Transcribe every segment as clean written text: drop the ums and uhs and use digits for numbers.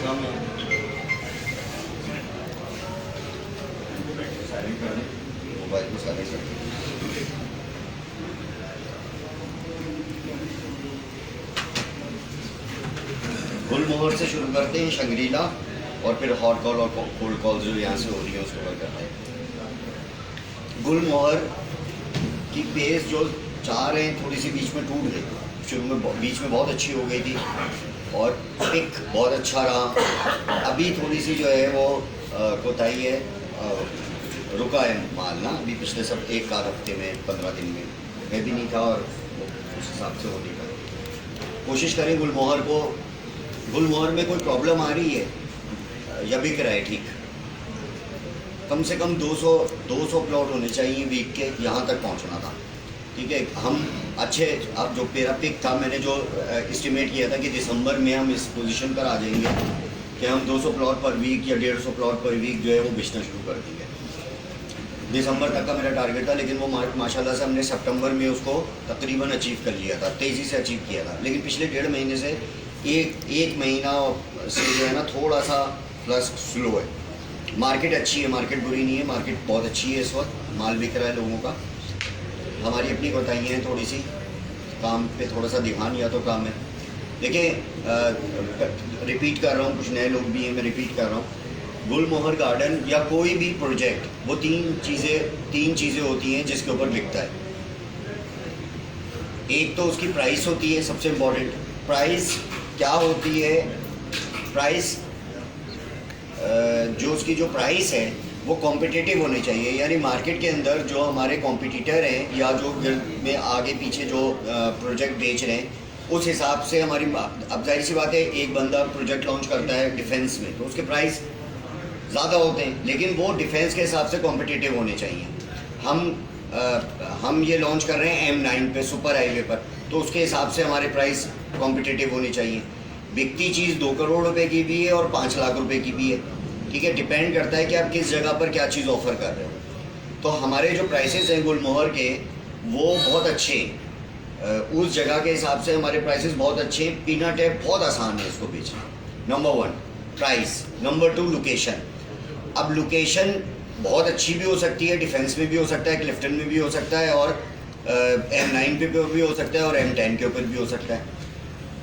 काम है। साइलेंट कर दें, मोबाइल को साइलेंट कर दें। गुलमोहर से शुरू करते हैं, शंग्रीला, और फिर हॉट कॉल और कोल्ड कॉल जो यहाँ से हो रही है उसको कवर करते हैं। गुलमोहर की पेस जो चाह रहे हैं थोड़ी सी बीच में टूट गई, शुरू में बीच में बहुत अच्छी हो गई थी और पिक बहुत अच्छा रहा। अभी थोड़ी सी जो है वो कोताही है, रुका है माल ना, अभी पिछले सब एक आध हफ्ते में 15 दिन में मैं भी नहीं था और उस हिसाब से हो नहीं पाया। कोशिश करें गुलमोहर में कोई प्रॉब्लम आ रही है या बिक रहा है ठीक, कम से कम 200 प्लॉट होने चाहिए वीक के, यहाँ तक पहुँचना था। ठीक है, हम अच्छे, अब जो मेरा पिक था, मैंने जो एस्टिमेट किया था कि दिसंबर में हम इस पोजीशन पर आ जाएंगे कि हम 200 प्लॉट पर वीक या 150 प्लॉट पर वीक जो है वो बेचना शुरू कर देंगे। दिसंबर तक का मेरा टारगेट था, लेकिन वो माशाल्लाह से हमने सितंबर में उसको तकरीबन अचीव कर लिया था, तेज़ी से अचीव किया था। लेकिन पिछले 1.5 महीने से एक महीना से जो है ना थोड़ा सा प्लस स्लो है। मार्केट अच्छी है, मार्केट बुरी नहीं है, मार्केट बहुत अच्छी है, इस वक्त माल बिक रहा है लोगों का। हमारी अपनी कोताहियाँ हैं थोड़ी सी, काम पे थोड़ा सा ध्यान या तो काम है। देखिए, रिपीट कर रहा हूँ, कुछ नए लोग भी हैं, मैं रिपीट कर रहा हूँ। गुलमोहर गार्डन या कोई भी प्रोजेक्ट, वो तीन चीज़ें होती हैं जिसके ऊपर बिकता है। एक तो उसकी प्राइस होती है, सबसे इम्पोर्टेंट। प्राइस क्या होती है? प्राइस जो उसकी जो प्राइस है वो कॉम्पिटिटिव होनी चाहिए, यानी मार्केट के अंदर जो हमारे कॉम्पिटिटर हैं या जो में आगे पीछे जो प्रोजेक्ट बेच रहे हैं उस हिसाब से हमारी, अब जाहिर सी बात है, एक बंदा प्रोजेक्ट लॉन्च करता है डिफेंस में तो उसके प्राइस ज़्यादा होते हैं, लेकिन वो डिफेंस के हिसाब से कॉम्पिटिटिव होने चाहिए। हम ये लॉन्च कर रहे हैं M9 पे, सुपर हाईवे पर, तो उसके हिसाब से हमारे प्राइस कॉम्पिटिटिव होनी चाहिए। बिकती चीज़ 2 करोड़ रुपए की भी है और 5 लाख रुपए की भी है। ठीक है, डिपेंड करता है कि आप किस जगह पर क्या चीज़ ऑफ़र कर रहे हो। तो हमारे जो प्राइसेस हैं गुलमोहर के वो बहुत अच्छे हैं, उस जगह के हिसाब से हमारे प्राइसेस बहुत अच्छे हैं। पीनट है, बहुत आसान है इसको बेचना। Number 1 price, number 2 location. अब लोकेशन बहुत अच्छी भी हो सकती है, डिफेंस में भी हो सकता है, क्लिफ्टन में भी हो सकता है, और M9 पे भी हो सकता है, और M10 के ऊपर भी हो सकता है।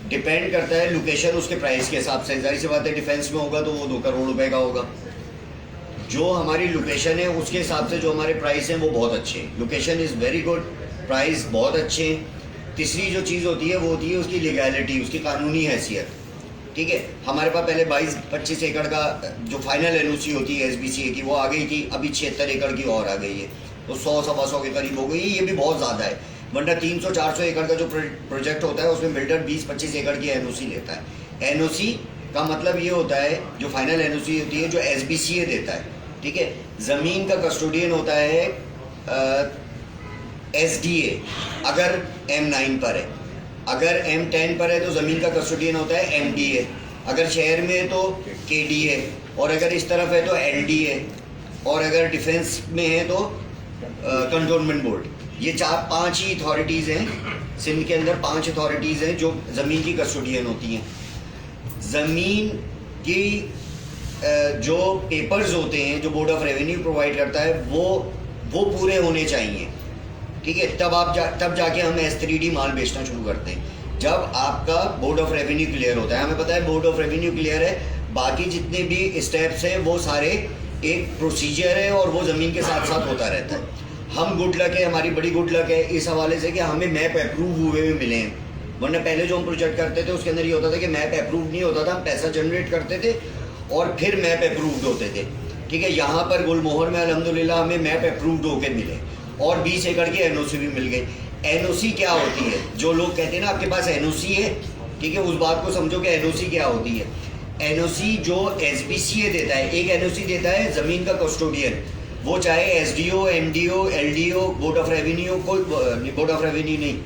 डिपेंड करता है लोकेशन उसके प्राइस के हिसाब से। जाहिर सी बात है, डिफेंस में होगा तो वो 2 करोड़ रुपए का होगा। जो हमारी लोकेशन है उसके हिसाब से जो हमारे प्राइस हैं वो बहुत अच्छे हैं। Location is very good, price बहुत अच्छे हैं। तीसरी जो चीज़ होती है वो होती है उसकी लीगैलिटी, उसकी कानूनी हैसियत। ठीक है, हमारे पास पहले 22-25 एकड़ का जो फाइनल NOC होती है SBCA की, वो आ गई थी, अभी 76 एकड़ की और आ गई है, तो 100-125 के करीब हो गई। ये भी बहुत ज़्यादा है, वरना 300-400 एकड़ का जो प्रोजेक्ट होता है उसमें बिल्डर 20-25 एकड़ की NOC लेता है। NOC का मतलब ये होता है, जो फाइनल NOC होती है, जो SBCA देता है। ठीक है, ज़मीन का कस्टोडियन होता है SDA अगर M9 पर है, अगर M10 पर है तो ज़मीन का कस्टोडियन होता है MDA, अगर शहर में है तो KDA, और अगर इस तरफ है तो LDA, और अगर डिफेंस में है तो कंटोनमेंट बोर्ड। ये 4-5 ही अथॉरिटीज़ हैं सिंध के अंदर, 5 अथॉरिटीज़ हैं जो ज़मीन की कस्टोडियन होती हैं। ज़मीन की जो पेपर्स होते हैं जो बोर्ड ऑफ रेवेन्यू प्रोवाइड करता है वो पूरे होने चाहिए। ठीक है, तब जाके हम S3D माल बेचना शुरू करते हैं, जब आपका बोर्ड ऑफ रेवेन्यू क्लियर होता है। हमें पता है बोर्ड ऑफ रेवेन्यू क्लियर है, बाकी जितने भी स्टेप्स हैं वो सारे एक प्रोसीजर है और वो ज़मीन के साथ साथ होता रहता है। हम गुड लक है, हमारी बड़ी गुड लक है इस हवाले से कि हमें मैप अप्रूव हुए हुए मिले हैं, वरना पहले जो हम प्रोजेक्ट करते थे उसके अंदर ये होता था कि मैप अप्रूव नहीं होता था, हम पैसा जनरेट करते थे और फिर मैप अप्रूव्ड होते थे। ठीक है, यहाँ पर गुलमोहर में अल्हम्दुलिल्लाह हमें मैप अप्रूव्ड होकर मिले और 20 एकड़ की NOC भी मिल गई। NOC क्या होती है? जो लोग कहते हैं ना आपके पास NOC है, ठीक है, उस बात को समझो कि NOC क्या होती है। NOC जो SBCA देता है, एक NOC देता है ज़मीन का कस्टोडियन, वो चाहे SDO, MDO, LDO, board of revenue, कोई बोर्ड ऑफ रेवेन्यू नहीं,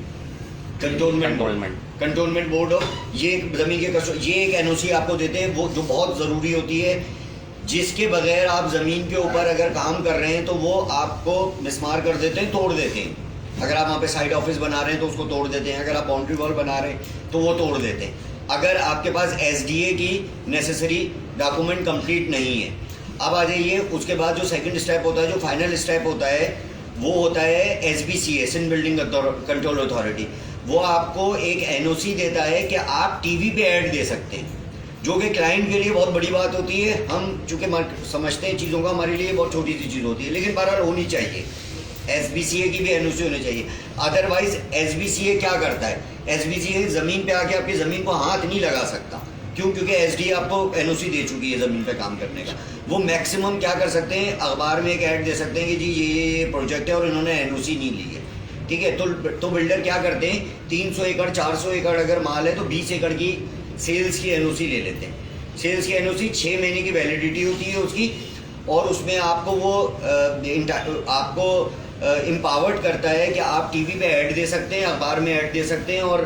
कंटोनमेंट बोर्ड ऑफ, ये ज़मीन के कस्टोडियन, ये एक NOC आपको देते हैं, वो जो बहुत ज़रूरी होती है, जिसके बगैर आप ज़मीन के ऊपर अगर काम कर रहे हैं तो वो आपको मिसमार कर देते हैं, तोड़ देते हैं। अगर आप वहाँ पे साइड ऑफिस बना रहे हैं तो उसको तोड़ देते हैं, अगर आप बाउंड्री वॉल बना रहे हैं तो वो तोड़ देते हैं। अगर आपके पास SDA की नेसेसरी डॉक्यूमेंट कंप्लीट नहीं है। अब आ जाइए, उसके बाद जो सेकंड स्टेप होता है, जो फाइनल स्टेप होता है, वो होता है SBCA, Sindh building control authority. वो आपको एक NOC देता है कि आप टीवी पे ऐड दे सकते हैं, जो कि क्लाइंट के लिए बहुत बड़ी बात होती है। हम चूँकि समझते हैं चीज़ों का, हमारे लिए बहुत छोटी सी चीज़ होती है, लेकिन बहरहाल होनी चाहिए। SBCA की भी NOC होनी चाहिए। अदरवाइज SBCA क्या करता है, SBCA ज़मीन पे आके आपकी ज़मीन को हाथ नहीं लगा सकता। क्यों? क्योंकि SDA आपको NOC दे चुकी है ज़मीन पे काम करने का। वो मैक्सिमम क्या कर सकते हैं, अखबार में एक ऐड दे सकते हैं कि जी ये प्रोजेक्ट है और इन्होंने NOC नहीं ली है, ठीक है। तो बिल्डर क्या करते हैं, 300 एकड़ 400 एकड़ अगर माल है तो 20 एकड़ की सेल्स की NOC ले लेते हैं। सेल्स की NOC 6 महीने की वैलिडिटी होती है उसकी, और उसमें आपको वो आपको एम्पावर्ड करता है कि आप टीवी पे ऐड दे सकते हैं, अखबार में ऐड दे सकते हैं, और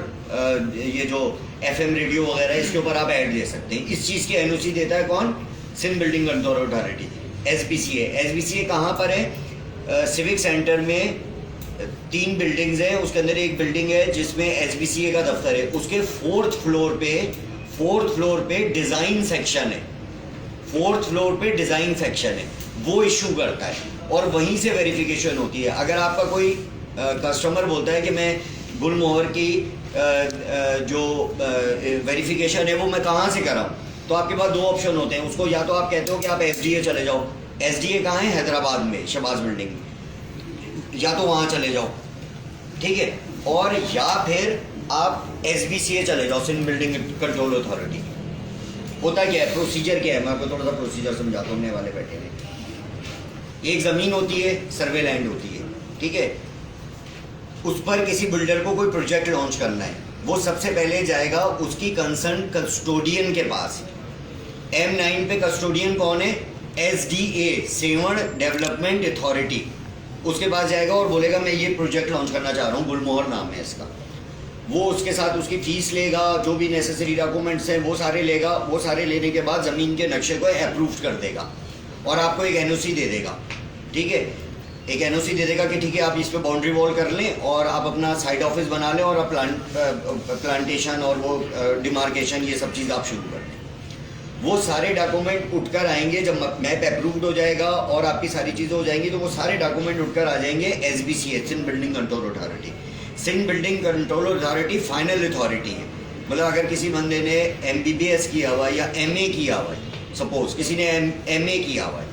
ये जो FM रेडियो वगैरह इसके ऊपर आप ऐड दे सकते हैं। इस चीज़ की NOC देता है कौन, Sindh building control authority, SBCA। SBCA कहाँ पर है, सिविक सेंटर में 3 बिल्डिंग्स हैं, उसके अंदर एक बिल्डिंग है जिसमें SBCA का दफ्तर है। उसके 4th फ्लोर पे डिज़ाइन सेक्शन है, 4th फ्लोर पे डिज़ाइन सेक्शन है, वो इशू करता है और वहीं से वेरिफिकेशन होती है। अगर आपका कोई कस्टमर बोलता है कि मैं गुलमोहर की जो वेरिफिकेशन है वो मैं कहाँ से कराऊँ, तो आपके पास 2 ऑप्शन होते हैं। उसको या तो आप कहते हो कि आप SDA चले जाओ। SDA कहाँ है, हैदराबाद में, शहबाज बिल्डिंग में, या तो वहाँ चले जाओ, ठीक है। और या फिर आप SBCA चले जाओ, सिंध बिल्डिंग कंट्रोल अथॉरिटी। होता क्या है, प्रोसीजर क्या है, मैं आपको थोड़ा सा प्रोसीजर समझाता हूँ। नए वाले बैठे हैं, एक ज़मीन होती है, सर्वे लैंड होती है, ठीक है। उस पर किसी बिल्डर को कोई प्रोजेक्ट लॉन्च करना है, वो सबसे पहले जाएगा उसकी कंसर्न कस्टोडियन के पास। M9 पे कस्टोडियन कौन है, SDA, सेवण डेवलपमेंट अथॉरिटी। उसके पास जाएगा और बोलेगा मैं ये प्रोजेक्ट लॉन्च करना चाह रहा हूँ, गुलमोहर नाम है इसका। वो उसके साथ उसकी फीस लेगा, जो भी नेसेसरी डॉक्यूमेंट्स हैं वो सारे लेगा। वो सारे लेने के बाद ज़मीन के नक्शे को अप्रूव कर देगा और आपको एक NOC दे देगा, ठीक है। एक NOC दे देगा कि ठीक है आप इस पे बाउंड्री वॉल कर लें और आप अपना साइड ऑफिस बना लें और आप प्लांटेशन और वो डिमार्केशन ये सब चीज़ आप शुरू कर दें। वो सारे डॉक्यूमेंट उठकर आएंगे जब मैप अप्रूव्ड हो जाएगा और आपकी सारी चीज़ें हो जाएंगी, तो वो सारे डॉक्यूमेंट उठकर आ जाएंगे SBCA, Sindh building control authority. Sindh building control authority final authority है। मतलब अगर किसी बंदे ने MBBS किया हुआ है या MA किया हुआ है, सपोज किसी ने MA किया हुआ है,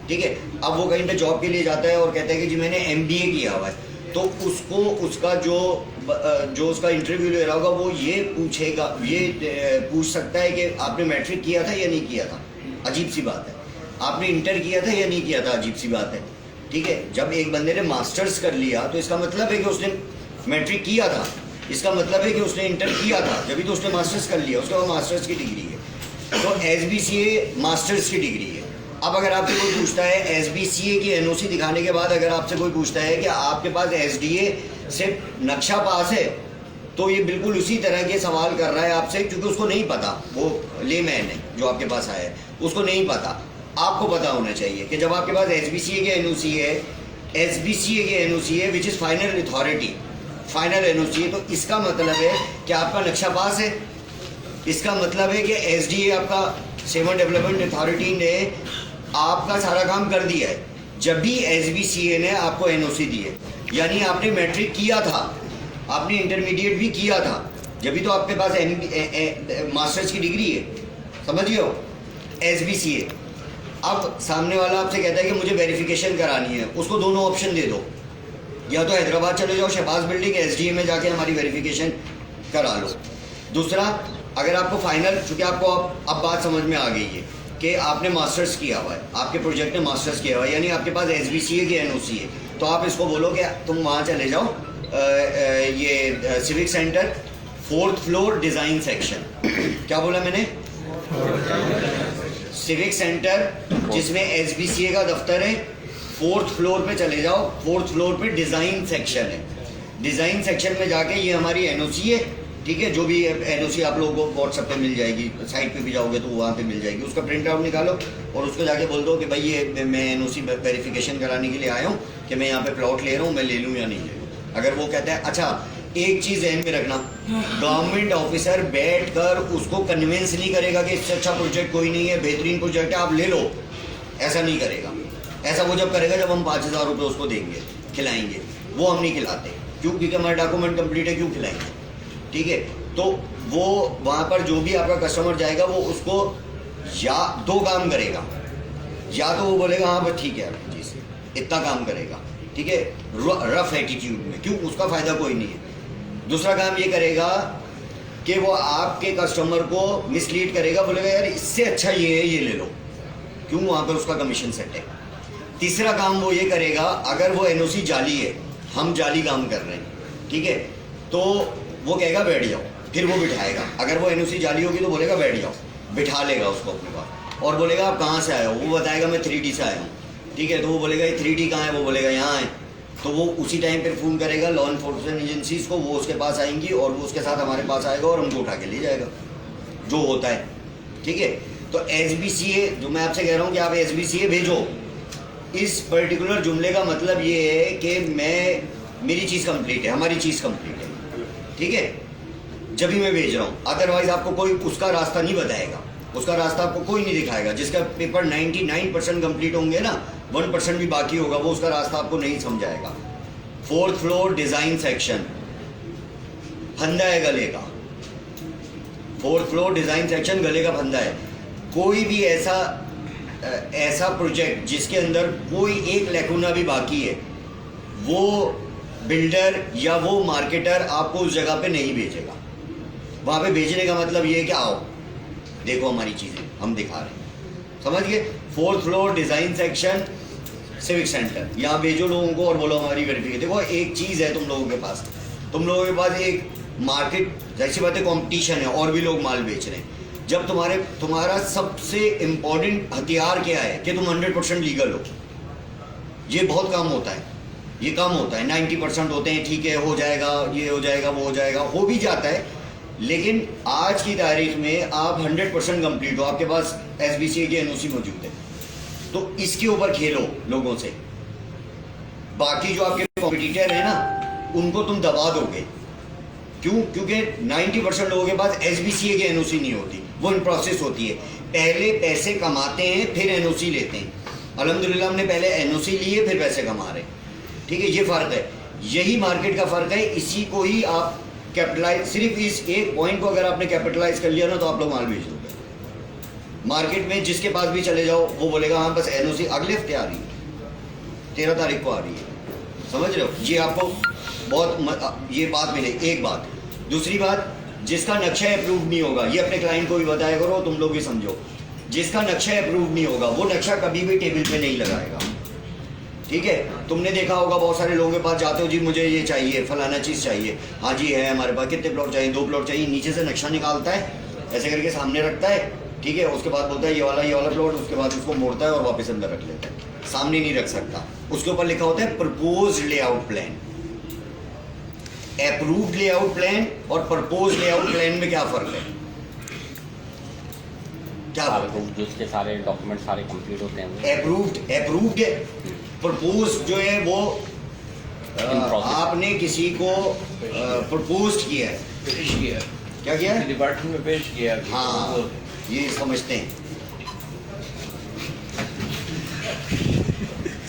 ठीक है। अब वो कहीं पे जॉब के लिए जाता है और कहता है कि जी मैंने MBA किया हुआ है, तो उसको उसका जो उसका इंटरव्यू ले रहा होगा वो ये पूछेगा, ये पूछ सकता है कि आपने मैट्रिक किया था या नहीं किया था, अजीब सी बात है। आपने इंटर किया था या नहीं किया था, अजीब सी बात है, ठीक है। जब एक बंदे ने मास्टर्स कर लिया तो इसका मतलब है कि उसने मैट्रिक किया था, इसका मतलब है कि उसने इंटर किया था, जब भी तो उसने मास्टर्स कर लिया, उसके बाद मास्टर्स की डिग्री है। तो SBCA मास्टर्स की डिग्री है। अब अगर आपसे कोई पूछता है SBCA की NOC दिखाने के बाद अगर आपसे कोई पूछता है कि आपके पास SDA से नक्शा पास है, तो ये बिल्कुल उसी तरह के सवाल कर रहा है आपसे, क्योंकि उसको नहीं पता, वो लेमैन है जो आपके पास आया है, उसको नहीं पता। आपको पता होना चाहिए कि जब आपके पास SBCA की NOC है, SBCA की NOC है which is final authority, final NOC है, तो इसका मतलब है कि आपका नक्शा पास है। इसका मतलब है कि SDA आपका सेवन डेवलपमेंट अथॉरिटी ने आपका सारा काम कर दिया है जब भी SBCA ने आपको NOC दी है। यानी आपने मैट्रिक किया था, आपने इंटरमीडिएट भी किया था, जब भी तो आपके पास मास्टर्स की डिग्री है, समझिए हो, SBCA। अब सामने वाला आपसे कहता है कि मुझे वेरिफिकेशन करानी है, उसको दोनों ऑप्शन दे दो, या तो हैदराबाद चले जाओ, शहबाज बिल्डिंग SDA में जाके हमारी वेरिफिकेशन करा लो। दूसरा, अगर आपको फाइनल, चूँकि आपको अब बात समझ में आ गई है कि आपने मास्टर्स किया हुआ है, आपके प्रोजेक्ट ने मास्टर्स किया हुआ है, यानी आपके पास SBCA की NOC है, तो आप इसको बोलो कि तुम वहाँ चले जाओ, ये civic centre 4th floor design section. क्या बोला मैंने? सिविक सेंटर जिसमें SBCA का दफ्तर है, 4th फ्लोर पे चले जाओ। 4th फ्लोर पे डिज़ाइन सेक्शन है। डिज़ाइन सेक्शन में जाके ये हमारी NOC है, ठीक है। जो भी NOC आप लोगों को व्हाट्सएप पे मिल जाएगी, साइट पे भी जाओगे तो वहाँ पे मिल जाएगी, उसका प्रिंट आउट निकालो और उसको जाके बोल दो कि भाई ये मैं NOC वेरिफिकेशन कराने के लिए आया हूँ कि मैं यहाँ पे प्लॉट ले रहा हूँ, मैं ले लूँ या नहीं ले लूँ। अगर वो कहता है अच्छा एक चीज ध्यान में रखना, गवर्नमेंट ऑफिसर बैठ कर उसको कन्विंस नहीं करेगा कि इससे अच्छा प्रोजेक्ट कोई नहीं है, बेहतरीन प्रोजेक्ट है आप ले लो, ऐसा नहीं करेगा। ऐसा वो जब करेगा जब हम 5,000 रुपये उसको देंगे, खिलाएंगे, वो हम नहीं खिलाते। क्यों? क्योंकि हमारा डॉक्यूमेंट कंप्लीट है, क्यों खिलाएंगे? ठीक है, तो वो वहाँ पर जो भी आपका कस्टमर जाएगा वो उसको या 2 काम करेगा, या तो वो बोलेगा हाँ बस ठीक है जी से इतना काम करेगा, ठीक है, रफ एटीट्यूड में, क्यों? उसका फ़ायदा कोई नहीं है। दूसरा काम ये करेगा कि वो आपके कस्टमर को मिसलीड करेगा, बोलेगा यार इससे अच्छा ये है, ये ले लो, क्यों? वहाँ पर उसका कमीशन सेट है। तीसरा काम वो ये करेगा, अगर वो एनओसी जाली है, हम जाली काम कर रहे हैं, ठीक है, तो वो कहेगा बैठ जाओ, फिर वो बिठाएगा। अगर वो एनओसी जाली होगी तो बोलेगा बैठ जाओ, बिठा लेगा उसको अपने पास और बोलेगा आप कहाँ से आए हो, वो बताएगा मैं 3D से आया हूँ, ठीक है, तो वो बोलेगा ये 3D कहाँ है, वो बोलेगा यहाँ है, तो वो उसी टाइम पर फ़ोन करेगा लॉ इन्फोर्समेंट एजेंसीज को, वो उसके पास आएंगी और वो उसके साथ हमारे पास आएगा और हमको उठा के ले जाएगा, जो होता है, ठीक है। तो SBCA जो मैं आपसे कह रहा हूँ कि आप SBCA भेजो, इस पर्टिकुलर जुमले का मतलब ये है कि मेरी चीज़ कंप्लीट है, हमारी चीज़ कंप्लीट है, ठीक है, जब भी मैं भेज रहा हूँ। अदरवाइज आपको कोई उसका रास्ता नहीं बताएगा, उसका रास्ता आपको कोई नहीं दिखाएगा। जिसका पेपर 99% कंप्लीट होंगे ना, 1% भी बाकी होगा, वो उसका रास्ता आपको नहीं समझाएगा। 4th फ्लोर डिज़ाइन सेक्शन, फंदा है गले का। 4th फ्लोर डिज़ाइन सेक्शन गले का फंदा है। कोई भी ऐसा प्रोजेक्ट जिसके अंदर कोई एक लैकुना भी बाकी है, वो बिल्डर या वो मार्केटर आपको उस जगह पे नहीं भेजेगा। वहाँ पे भेजने का मतलब ये है कि आओ देखो हमारी चीज़ें हम दिखा रहे हैं, समझ गए। 4th floor design section civic centre, यहाँ भेजो लोगों को और बोलो हमारी वेरिफिकेशन। देखो एक चीज़ है तुम लोगों के पास एक मार्केट, जैसी बात है, कॉम्पिटिशन है और भी लोग माल बेच रहे हैं। जब तुम्हारा सबसे इम्पोर्टेंट हथियार क्या है कि तुम 100% लीगल हो, ये बहुत कम होता है, ये कम होता है। 90% होते हैं ठीक है, हो जाएगा, ये हो जाएगा, वो हो जाएगा, हो भी जाता है, लेकिन आज की तारीख में आप 100% कंप्लीट हो, आपके पास SBCA की NOC मौजूद है, तो इसके ऊपर खेलो लोगों से। बाकी जो आपके कॉम्पिटिटर है ना, उनको तुम दबा दोगे। क्यों? क्योंकि 90% लोगों के पास SBCA की NOC नहीं होती, वो इन प्रोसेस होती है। पहले पैसे कमाते हैं फिर NOC लेते हैं। अल्हम्दुलिल्लाह हमने पहले NOC लिए फिर पैसे कमा रहे, ठीक है, ये फ़र्क है, यही मार्केट का फ़र्क है। इसी को ही आप कैपिटलाइज, सिर्फ इस एक पॉइंट को अगर आपने कैपिटलाइज कर लिया ना, तो आप लोग माल बेच दोगे। मार्केट में जिसके पास भी चले जाओ वो बोलेगा हाँ बस NOC अगले हफ्ते आ रही है, 13 तारीख को आ रही है, समझ रहे हो। ये आपको बहुत ये बात मिले, एक बात। दूसरी बात, जिसका नक्शा अप्रूव नहीं होगा, ये अपने क्लाइंट को भी बताया करो, तुम लोग भी समझो, जिसका नक्शा अप्रूव नहीं होगा वो नक्शा कभी भी टेबल पे नहीं लगाएगा, ठीक है। तुमने देखा होगा बहुत सारे लोगों के पास जाते हो, जी मुझे ये चाहिए, फलाना चीज़ चाहिए, हाँ जी है हमारे पास, कितने प्लॉट चाहिए, 2 प्लॉट चाहिए, नीचे से नक्शा निकालता है, ऐसे करके सामने रखता है, ठीक है, उसके बाद बोलता है ये वाला प्लॉट, उसके बाद उसको मोड़ता है और वापस अंदर रख लेता है, सामने नहीं रख सकता। उसके ऊपर लिखा होता है propose layout plan. Approved layout plan और प्रपोज लेआउट प्लान में क्या फर्क है? क्या फर्क है? जिसके सारे डॉक्यूमेंट सारे कंप्लीट होते हैं। अप्रूव्ड है, प्रपोज जो है वो आपने किसी को प्रपोज किया है, पेश किया, क्या किया है? डिपार्टमेंट में पेश किया। हाँ, ये समझते हैं।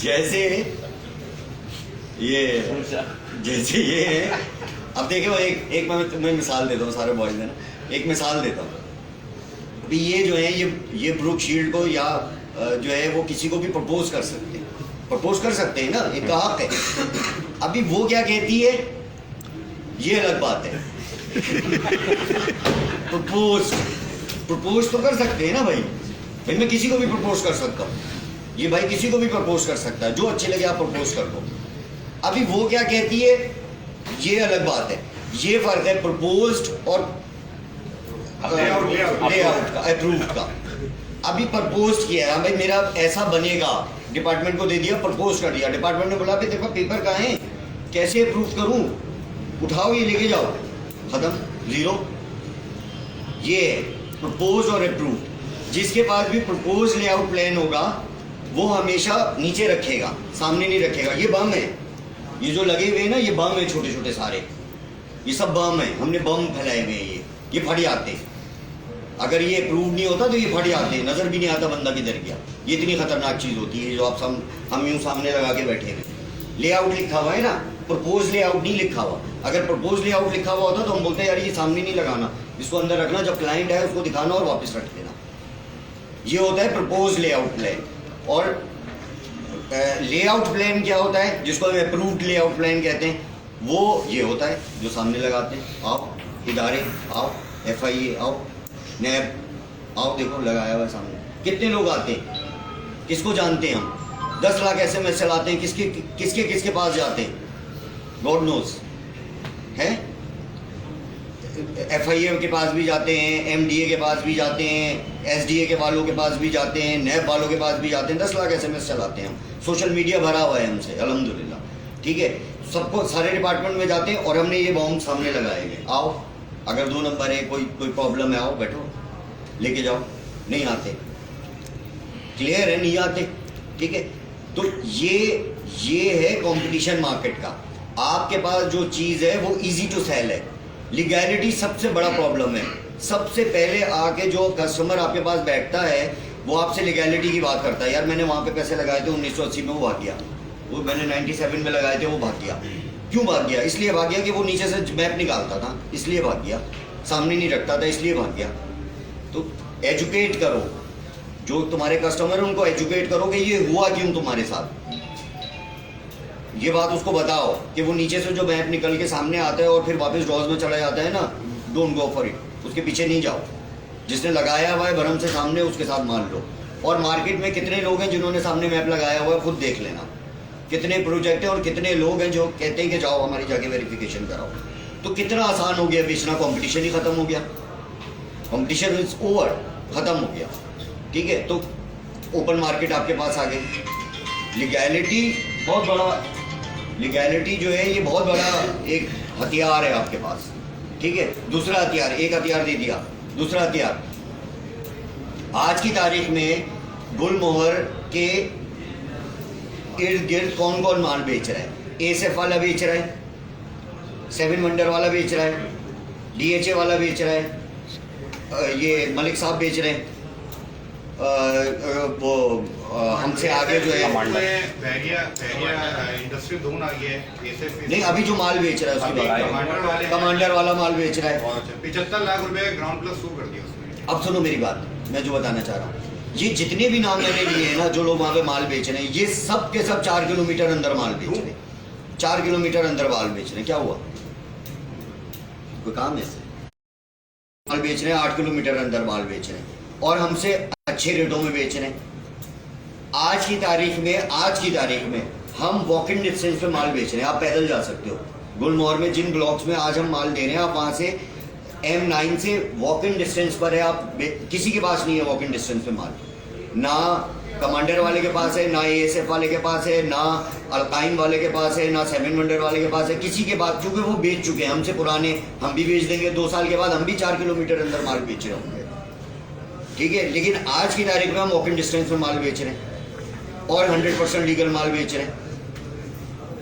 जैसे ये है, अब देखो एक मैं मिसाल देता हूँ, सारे बॉयज है ना, एक मिसाल देता हूँ। अभी ये जो है ये ब्रूक शील्ड को या जो है वो किसी को भी प्रपोज कर सकते हैं ना, इनका हक है। अभी वो क्या कहती है ये अलग बात है। प्रपोज तो कर सकते हैं ना भाई मैं किसी को भी प्रपोज कर सकता हूँ, ये भाई किसी को भी प्रपोज कर सकता है, जो अच्छे लगे आप प्रपोज कर दो। अभी वो क्या कहती है ये अलग बात है, ये फर्क है प्रपोज्ड और लेआउट का, अप्रूव्ड का। अभी प्रपोज किया है भाई मेरा ऐसा बनेगा, डिपार्टमेंट को दे दिया, प्रपोज कर दिया, डिपार्टमेंट ने बोला भाई देखो पेपर कहाँ है, कैसे अप्रूव करूँ, उठाओ ये लेके जाओ, खत्म, जीरो। ये प्रपोज और अप्रूव। जिसके पास भी प्रपोज लेआउट प्लान होगा वो हमेशा नीचे रखेगा, सामने नहीं रखेगा। ये बम है, ये जो लगे हुए हैं ना, ये बम है छोटे छोटे सारे, ये सब बम है, हमने बम फैलाए हुए हैं ये फट जाते। अगर ये अप्रूव नहीं होता तो ये फट जाते, नजर भी नहीं आता बंदा किधर गया। ये इतनी खतरनाक चीज होती है जो आप हम यूं सामने लगा के बैठे हैं। लेआउट लिखा हुआ है ना, प्रपोज लेआउट नहीं लिखा हुआ। अगर प्रपोज लेआउट लिखा हुआ होता तो हम बोलते हैं यार ये सामने नहीं लगाना, इसको अंदर रखना, जब क्लाइंट है उसको दिखाना और वापस रख देना। ये होता है प्रपोज लेआउट प्लान। और लेआउट प्लान क्या होता है, जिसको हम अप्रूव्ड लेआउट प्लान कहते हैं, वो ये होता है जो सामने लगाते हैं। आओ इदारे आओ, FIA आओ, नैब आओ, देखो लगाया हुआ है सामने। कितने लोग आते हैं, किसको जानते हैं हम? 10 लाख SMS चलाते हैं, किसके किसके किसके पास जाते हैं, गॉड नोज है। FIA के पास भी जाते हैं, MDA के पास भी जाते हैं, SDA के वालों के पास भी जाते हैं, नैब वालों के पास भी जाते हैं। 10 लाख SMS चलाते हैं हम। सोशल मीडिया भरा हुआ है हमसे अल्हम्दुलिल्लाह, ठीक है। सबको सारे डिपार्टमेंट में जाते हैं और हमने ये बॉम्ब सामने लगाए हैं। आओ, अगर 2 नंबर है, कोई प्रॉब्लम है, आओ बैठो, लेके जाओ। नहीं आते, क्लियर है, नहीं आते, ठीक है। तो ये है कंपटीशन मार्केट का। आपके पास जो चीज़ है वो इजी टू सेल है। लीगैलिटी सबसे बड़ा प्रॉब्लम है। सबसे पहले आके जो कस्टमर आपके पास बैठता है वो आपसे लीगैलिटी की बात करता है। यार मैंने वहाँ पे पैसे लगाए थे 1980 में, वो भाग गया। वो मैंने 97 में लगाए थे, वो भाग गया। क्यों भाग गया? इसलिए भाग गया कि वो नीचे से मैप निकालता था, इसलिए भाग गया। सामने नहीं रखता था, इसलिए भाग गया। तो एजुकेट करो जो तुम्हारे कस्टमर है, उनको एजुकेट करो कि ये हुआ क्यों तुम्हारे साथ। ये बात उसको बताओ कि वो नीचे से जो मैप निकल के सामने आता है और फिर वापस ड्रॉज में चला जाता है ना, डोंट गो फॉर इट। उसके पीछे नहीं जाओ। जिसने लगाया हुआ है भरम से सामने, उसके साथ मान लो। और मार्केट में कितने लोग हैं जिन्होंने सामने मैप लगाया हुआ है, खुद देख लेना। कितने प्रोजेक्ट हैं और कितने लोग हैं जो कहते हैं कि जाओ हमारी जाके वेरिफिकेशन कराओ। तो कितना आसान हो गया बेचना, कंपटीशन ही खत्म हो गया। कंपटीशन इज ओवर, खत्म हो गया, ठीक है। तो ओपन मार्केट आपके पास आ गई। लीगैलिटी बहुत बड़ा, लीगैलिटी जो है ये बहुत बड़ा एक हथियार है आपके पास, ठीक है। दूसरा हथियार, एक हथियार दे दिया, दूसरा हथियार, आज की तारीख में गुलमोहर के इर्द गिर्द कौन कौन माल बेच रहा है? ASF वाला बेच रहा है, 7 वंडर वाला बेच रहा है, DHA वाला बेच रहा है, ये मलिक साहब बेच रहे हैं, वो हमसे आगे जो है इंडस्ट्री जोन आ गया है। नहीं, अभी जो माल बेच रहा है उसकी बात, कमांडर वाला माल बेच रहा है। 75 लाख रुपए ग्राउंड प्लस शुरू कर दिया उसने। अब सुनो मेरी बात, मैं जो बताना चाह रहा हूँ, ये जितने भी नाम मैंने लिए हैं ना, जो लोग वहाँ पे माल बेच रहे हैं, ये सब के सब 4 किलोमीटर अंदर माल बेच रहे हैं। 4 किलोमीटर अंदर माल बेच रहे हैं। क्या हुआ? कोई काम है? माल बेच रहे हैं, 8 किलोमीटर अंदर माल बेच रहे हैं और हमसे अच्छे रेटों में बेच रहे हैं। आज की तारीख में हम वॉक इन डिस्टेंस पे माल बेच रहे हैं। आप पैदल जा सकते हो। गुलमोहर में जिन ब्लॉक्स में आज हम माल दे रहे हैं, आप वहाँ से M9 से वॉक इन डिस्टेंस पर है। आप किसी के पास नहीं है वॉक इन डिस्टेंस पे माल, ना कमांडर वाले के पास है, ना ASF वाले के पास है, ना अल्काइन वाले के पास है, ना 7 वंडर वाले के पास है, किसी के पास, क्योंकि वो बेच चुके हैं हमसे पुराने। हम भी बेच देंगे 2 साल के बाद, हम भी 4 किलोमीटर अंदर माल बेच रहे होंगे, ठीक है। लेकिन आज की तारीख में हम वॉक इन डिस्टेंस में माल बेच रहे हैं और 100% लीगल माल बेच रहे हैं,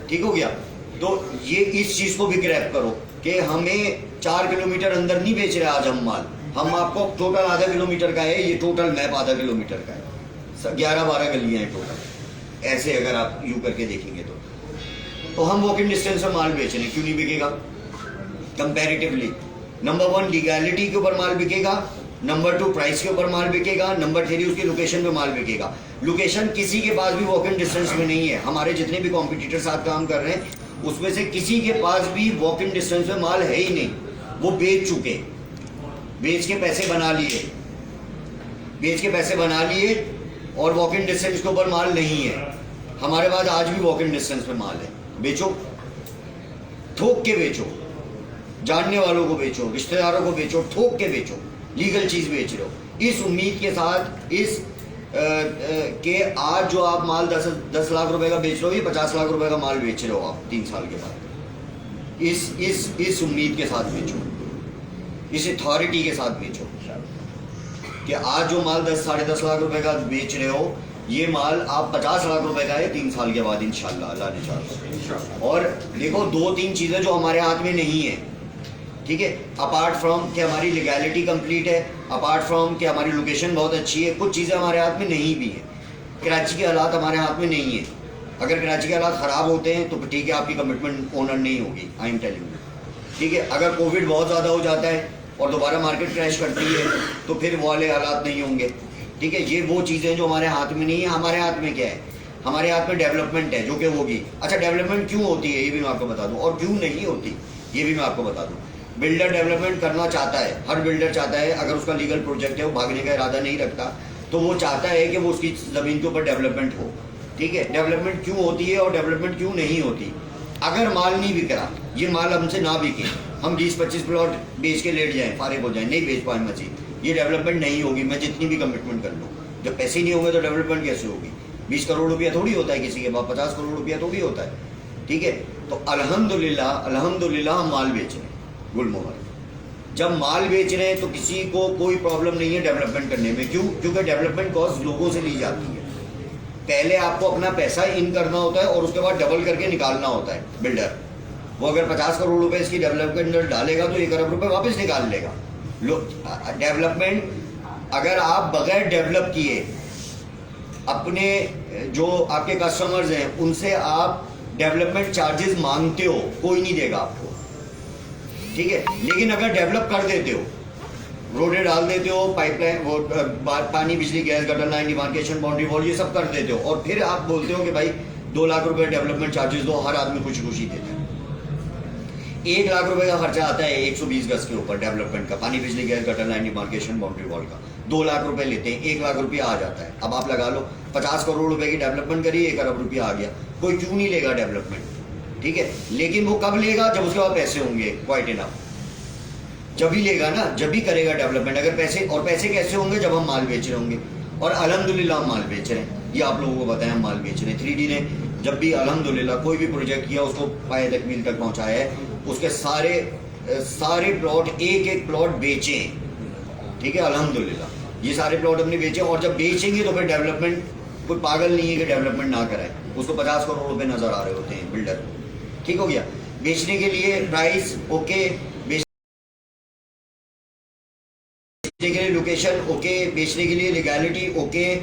ठीक हो गया। तो ये इस चीज को भी ग्रैब करो कि हमें 4 किलोमीटर अंदर नहीं बेच रहे आज हम माल। हम आपको टोटल आधा किलोमीटर का है, ये टोटल मैप आधा किलोमीटर का है। 11-12 गलियां हैं टोटल, ऐसे अगर आप यू करके देखेंगे तो हम वॉक इन डिस्टेंस में माल बेच रहे हैं। क्यों नहीं बिकेगा? कंपैरेटिवली नंबर 1 लीगैलिटी के ऊपर माल बिकेगा, नंबर 2 प्राइस के ऊपर माल बिकेगा, नंबर 3 उसकी लोकेशन पे माल बिकेगा। लोकेशन किसी के पास भी वॉक इन डिस्टेंस में नहीं है। हमारे जितने भी कॉम्पिटिटर साथ काम कर रहे हैं उसमें से किसी के पास भी वॉक इन डिस्टेंस में माल है ही नहीं। वो बेच चुके, बेच के पैसे बना लिए और वॉक इन डिस्टेंस के ऊपर माल नहीं है। हमारे पास आज भी वॉक इन डिस्टेंस में माल है। बेचो, थोक के बेचो, जानने वालों को बेचो, रिश्तेदारों को बेचो, थोक के बेचो, लीगल चीज बेच रहे हो। इस उम्मीद के साथ कि आज जो आप माल 10 लाख रुपए का बेच रहे हो, ये 50 लाख रुपए का माल बेच रहे हो आप 3 साल के बाद। इस उम्मीद के साथ बेचो, इस अथॉरिटी के साथ बेचो कि आज जो माल 10-10.5 लाख रुपए का बेच रहे हो, ये माल आप 50 लाख रुपए का है 3 साल के बाद इंशाल्लाह, अल्लाह ने चाहा। और देखो 2-3 चीजें जो हमारे हाथ में नहीं है, ठीक है, अपार्ट फ्रॉम कि हमारी लीगैलिटी कंप्लीट है, अपार्ट फ्रॉम कि हमारी लोकेशन बहुत अच्छी है, कुछ चीज़ें हमारे हाथ में नहीं भी हैं। कराची के हालात हमारे हाथ में नहीं है। अगर कराची के हालात ख़राब होते हैं तो ठीक है, आपकी कमिटमेंट ओनर नहीं होगी, आई एम टेलिंग यू। ठीक है, अगर कोविड बहुत ज़्यादा हो जाता है और दोबारा मार्केट क्रैश करती है तो फिर वो वाले हालात नहीं होंगे। ठीक है, ये वो चीज़ें जो हमारे हाथ में नहीं है। हमारे हाथ में क्या है? हमारे हाथ में डेवलपमेंट है, जो कि होगी। अच्छा, डेवलपमेंट क्यों होती है ये भी मैं आपको बता दूं, और क्यों नहीं होती ये भी मैं आपको बता दूं। बिल्डर डेवलपमेंट करना चाहता है, हर बिल्डर चाहता है, अगर उसका लीगल प्रोजेक्ट है, वो भागने का इरादा नहीं रखता, तो वो चाहता है कि वो उसकी ज़मीन के ऊपर डेवलपमेंट हो। ठीक है, डेवलपमेंट क्यों होती है और डेवलपमेंट क्यों नहीं होती? अगर माल नहीं बिक रहा, ये माल हमसे ना बिके, हम 20-25 प्लॉट बेच के लेट जाएं, फारिग हो जाएं, नहीं बेच पाए मजीद, ये डेवलपमेंट नहीं होगी, मैं जितनी भी कमिटमेंट कर लूँ। जब पैसे नहीं होंगे तो डेवलपमेंट कैसे होगी? 20 करोड़ रुपया थोड़ी होता है किसी के पास, 50 करोड़ रुपया थोड़ी होता है। ठीक है, तो अल्हम्दुलिल्लाह हम माल बेच रहे हैं गुलमोहर। जब माल बेच रहे हैं तो किसी को कोई प्रॉब्लम नहीं है डेवलपमेंट करने में। क्यों? क्योंकि डेवलपमेंट कॉस्ट लोगों से ली जाती है। पहले आपको अपना पैसा इन करना होता है और उसके बाद डबल करके निकालना होता है। बिल्डर वो अगर 50 करोड़ रुपए इसकी डेवलपमेंट डालेगा तो 1 अरब रुपए वापस निकाल लेगा। डेवलपमेंट अगर आप बगैर डेवलप किए अपने जो आपके कस्टमर्स हैं उनसे आप डेवलपमेंट चार्जेस मांगते हो, कोई नहीं देगा आपको। ठीक है, लेकिन अगर डेवलप कर देते हो, रोडें डाल देते हो, पाइपलाइन, वो पानी, बिजली, gas, gutter line, demarcation, boundary wall, ये सब कर देते हो, और फिर आप बोलते हो कि भाई 2 लाख रुपए डेवलपमेंट चार्जेस दो, हर आदमी खुशी खुशी देता है। 1 लाख रुपए का खर्चा आता है 120 गज के ऊपर डेवलपमेंट का, पानी, बिजली, gas, gutter line, demarcation, boundary wall का। 2 लाख रुपए लेते हैं, 1 लाख रुपया आ जाता है। अब आप लगा लो 50 करोड़ रुपए की डेवलपमेंट करिए, 1 अरब रुपया आ गया। कोई क्यों नहीं लेगा डेवलपमेंट? ठीक है, लेकिन वो कब लेगा? जब उसके पास पैसे होंगे, क्वाइट इनफ। जब ही लेगा ना, जब ही करेगा डेवलपमेंट। अगर पैसे, और पैसे कैसे होंगे? जब हम माल बेच रहे होंगे, और अल्हम्दुलिल्लाह हम माल बेच रहे हैं। ये आप लोगों को बताएं, हम माल बेच रहे हैं। 3D ने जब भी अल्हम्दुलिल्लाह कोई भी प्रोजेक्ट किया, उसको पाए तकमील तक पहुंचाया है, उसके सारे प्लॉट, एक प्लॉट बेचे। ठीक है, अल्हम्दुलिल्लाह ये सारे प्लॉट हमने बेचे। और जब बेचेंगे तो फिर डेवलपमेंट, कोई पागल नहीं है कि डेवलपमेंट ना कराए। उसको 50 करोड़ रुपए नजर आ रहे होते हैं बिल्डर। ठीक हो गया। बेचने के लिए प्राइस ओके, बेचने के लिए लोकेशन ओके, बेचने के लिए लीगैलिटी ओके,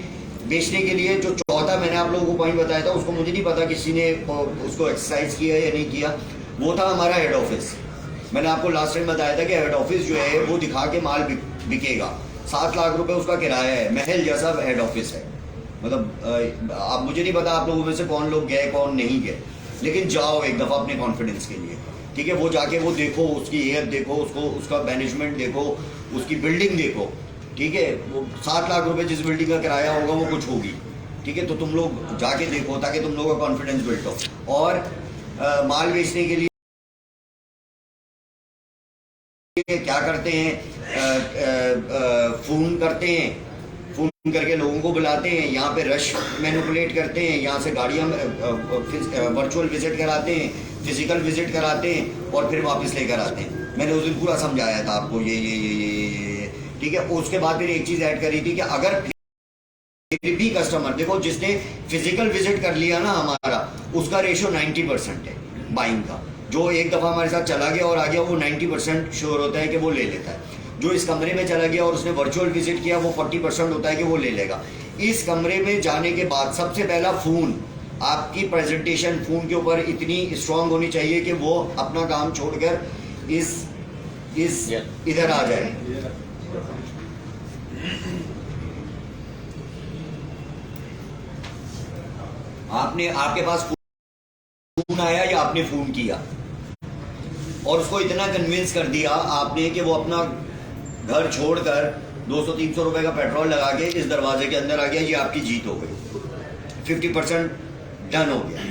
बेचने के लिए जो चौथा मैंने आप लोगों को पॉइंट बताया था, उसको मुझे नहीं पता किसी ने उसको एक्सरसाइज किया या नहीं किया, वो था हमारा हेड ऑफिस। मैंने आपको लास्ट टाइम बताया था कि हेड ऑफिस जो है वो दिखा के माल बिकेगा। 7 लाख रुपए उसका किराया है, महल जैसा हेड ऑफिस है। मतलब आप, मुझे नहीं पता आप लोगों में से कौन लोग गए कौन नहीं गए, लेकिन जाओ एक दफ़ा अपने कॉन्फिडेंस के लिए। ठीक है, वो जाके वो देखो, उसकी एयर देखो, उसका मैनेजमेंट देखो, उसकी बिल्डिंग देखो। ठीक है, वो 7 लाख रुपए जिस बिल्डिंग का किराया होगा वो कुछ होगी। ठीक है, तो तुम लोग जाके देखो ताकि तुम लोगों का कॉन्फिडेंस बिल्ड हो। और माल बेचने के लिए क्या करते हैं? फ़ोन करते हैं, फ़ोन करके लोगों को बुलाते हैं, यहाँ पे रश मैनिपुलेट करते हैं, यहाँ से गाड़ियाँ वर्चुअल विजिट कराते हैं, फिजिकल विजिट कराते हैं, और फिर वापस लेकर आते हैं। मैंने उस दिन पूरा समझाया था आपको ये। ठीक है, उसके बाद फिर एक चीज़ ऐड करी थी कि अगर फिर भी कस्टमर, देखो जिसने फिजिकल विजिट कर लिया ना हमारा, उसका रेशो 90% है बाइंग का। जो एक दफ़ा हमारे साथ चला गया और आ गया, वो 90% श्योर होता है कि वो ले लेता है। जो इस कमरे में चला गया और उसने वर्चुअल विजिट किया, वो 40% होता है कि वो ले लेगा। इस कमरे में जाने के बाद सबसे पहला फ़ोन, आपकी प्रेजेंटेशन फ़ोन के ऊपर इतनी स्ट्रांग होनी चाहिए कि वो अपना काम छोड़कर इस इधर आ जाए। आपके पास फोन आया या आपने फोन किया और उसको इतना कन्विंस कर दिया आपने कि वो अपना घर छोड़कर 200-300 रुपए का पेट्रोल लगा के इस दरवाजे के अंदर आ गया, ये आपकी जीत हो गई। 50% डन हो गया।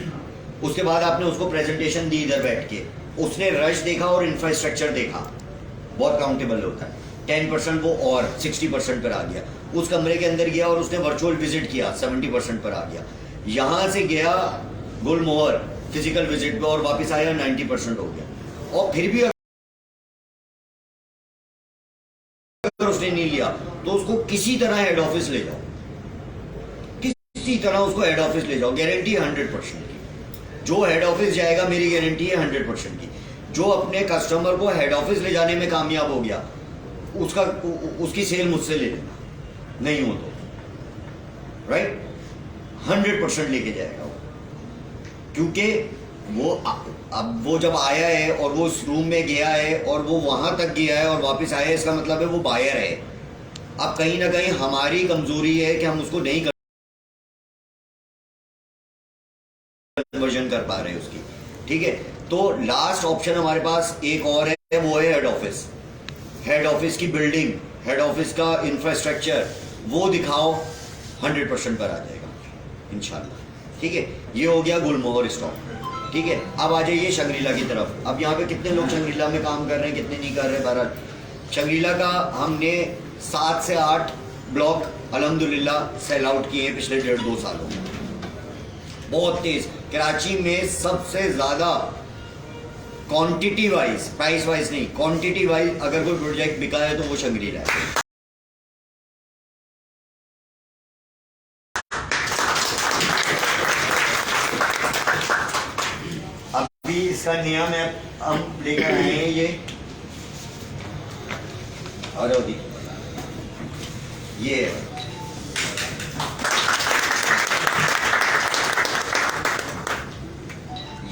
उसके बाद आपने उसको प्रेजेंटेशन दी इधर बैठ के, उसने रश देखा और इंफ्रास्ट्रक्चर देखा, बहुत काउंटेबल होता है। 10% वो और 60% पर आ गया। उस कमरे के अंदर गया और उसने वर्चुअल विजिट किया, 70% पर आ गया। यहाँ से गया गुलमोहर फिजिकल विजिट पे और वापस आया 90% हो गया। और फिर भी अगर उसने नहीं लिया तो उसको किसी तरह हेड ऑफिस ले जाओ, किसी तरह उसको हेड ऑफिस ले जाओ, गारंटी 100% की। जो हेड ऑफिस जाएगा मेरी गारंटी है 100% की। जो अपने कस्टमर को हेड ऑफिस ले जाने में कामयाब हो गया, उसकी सेल मुझसे ले लेना, नहीं हो तो राइट 100% लेके जाएगा वो, क्योंकि अब वो जब आया है और वो उस रूम में गया है और वो वहां तक गया है और वापस आया है, इसका मतलब है वो बायर है। अब कहीं ना कहीं हमारी कमजोरी है कि हम उसको नहीं कन्वर्जन कर पा रहे हैं उसकी, ठीक है। तो लास्ट ऑप्शन हमारे पास एक और है, वो है हेड ऑफिस। हेड ऑफिस की बिल्डिंग, हेड ऑफिस का इंफ्रास्ट्रक्चर, वो दिखाओ, 100% पर आ जाएगा इंशाल्लाह, ठीक है। ये हो गया गुलमोहर स्टॉक, ठीक है। अब आ जाइए शंग्रीला की तरफ। अब यहाँ पे कितने लोग शंग्रीला में काम कर रहे हैं, कितने नहीं कर रहे हैं। बहरहाल शंग्रीला का हमने 7 से 8 ब्लॉक अल्हम्दुलिल्लाह सेल आउट किए हैं पिछले 1.5-2 सालों में, बहुत तेज। कराची में सबसे ज्यादा क्वांटिटी वाइज, प्राइस वाइज नहीं, क्वांटिटी वाइज अगर कोई प्रोजेक्ट बिका है तो वो शंग्रीला है। अभी इसका नियम है, हम लेकर आए हैं ये, और ये है।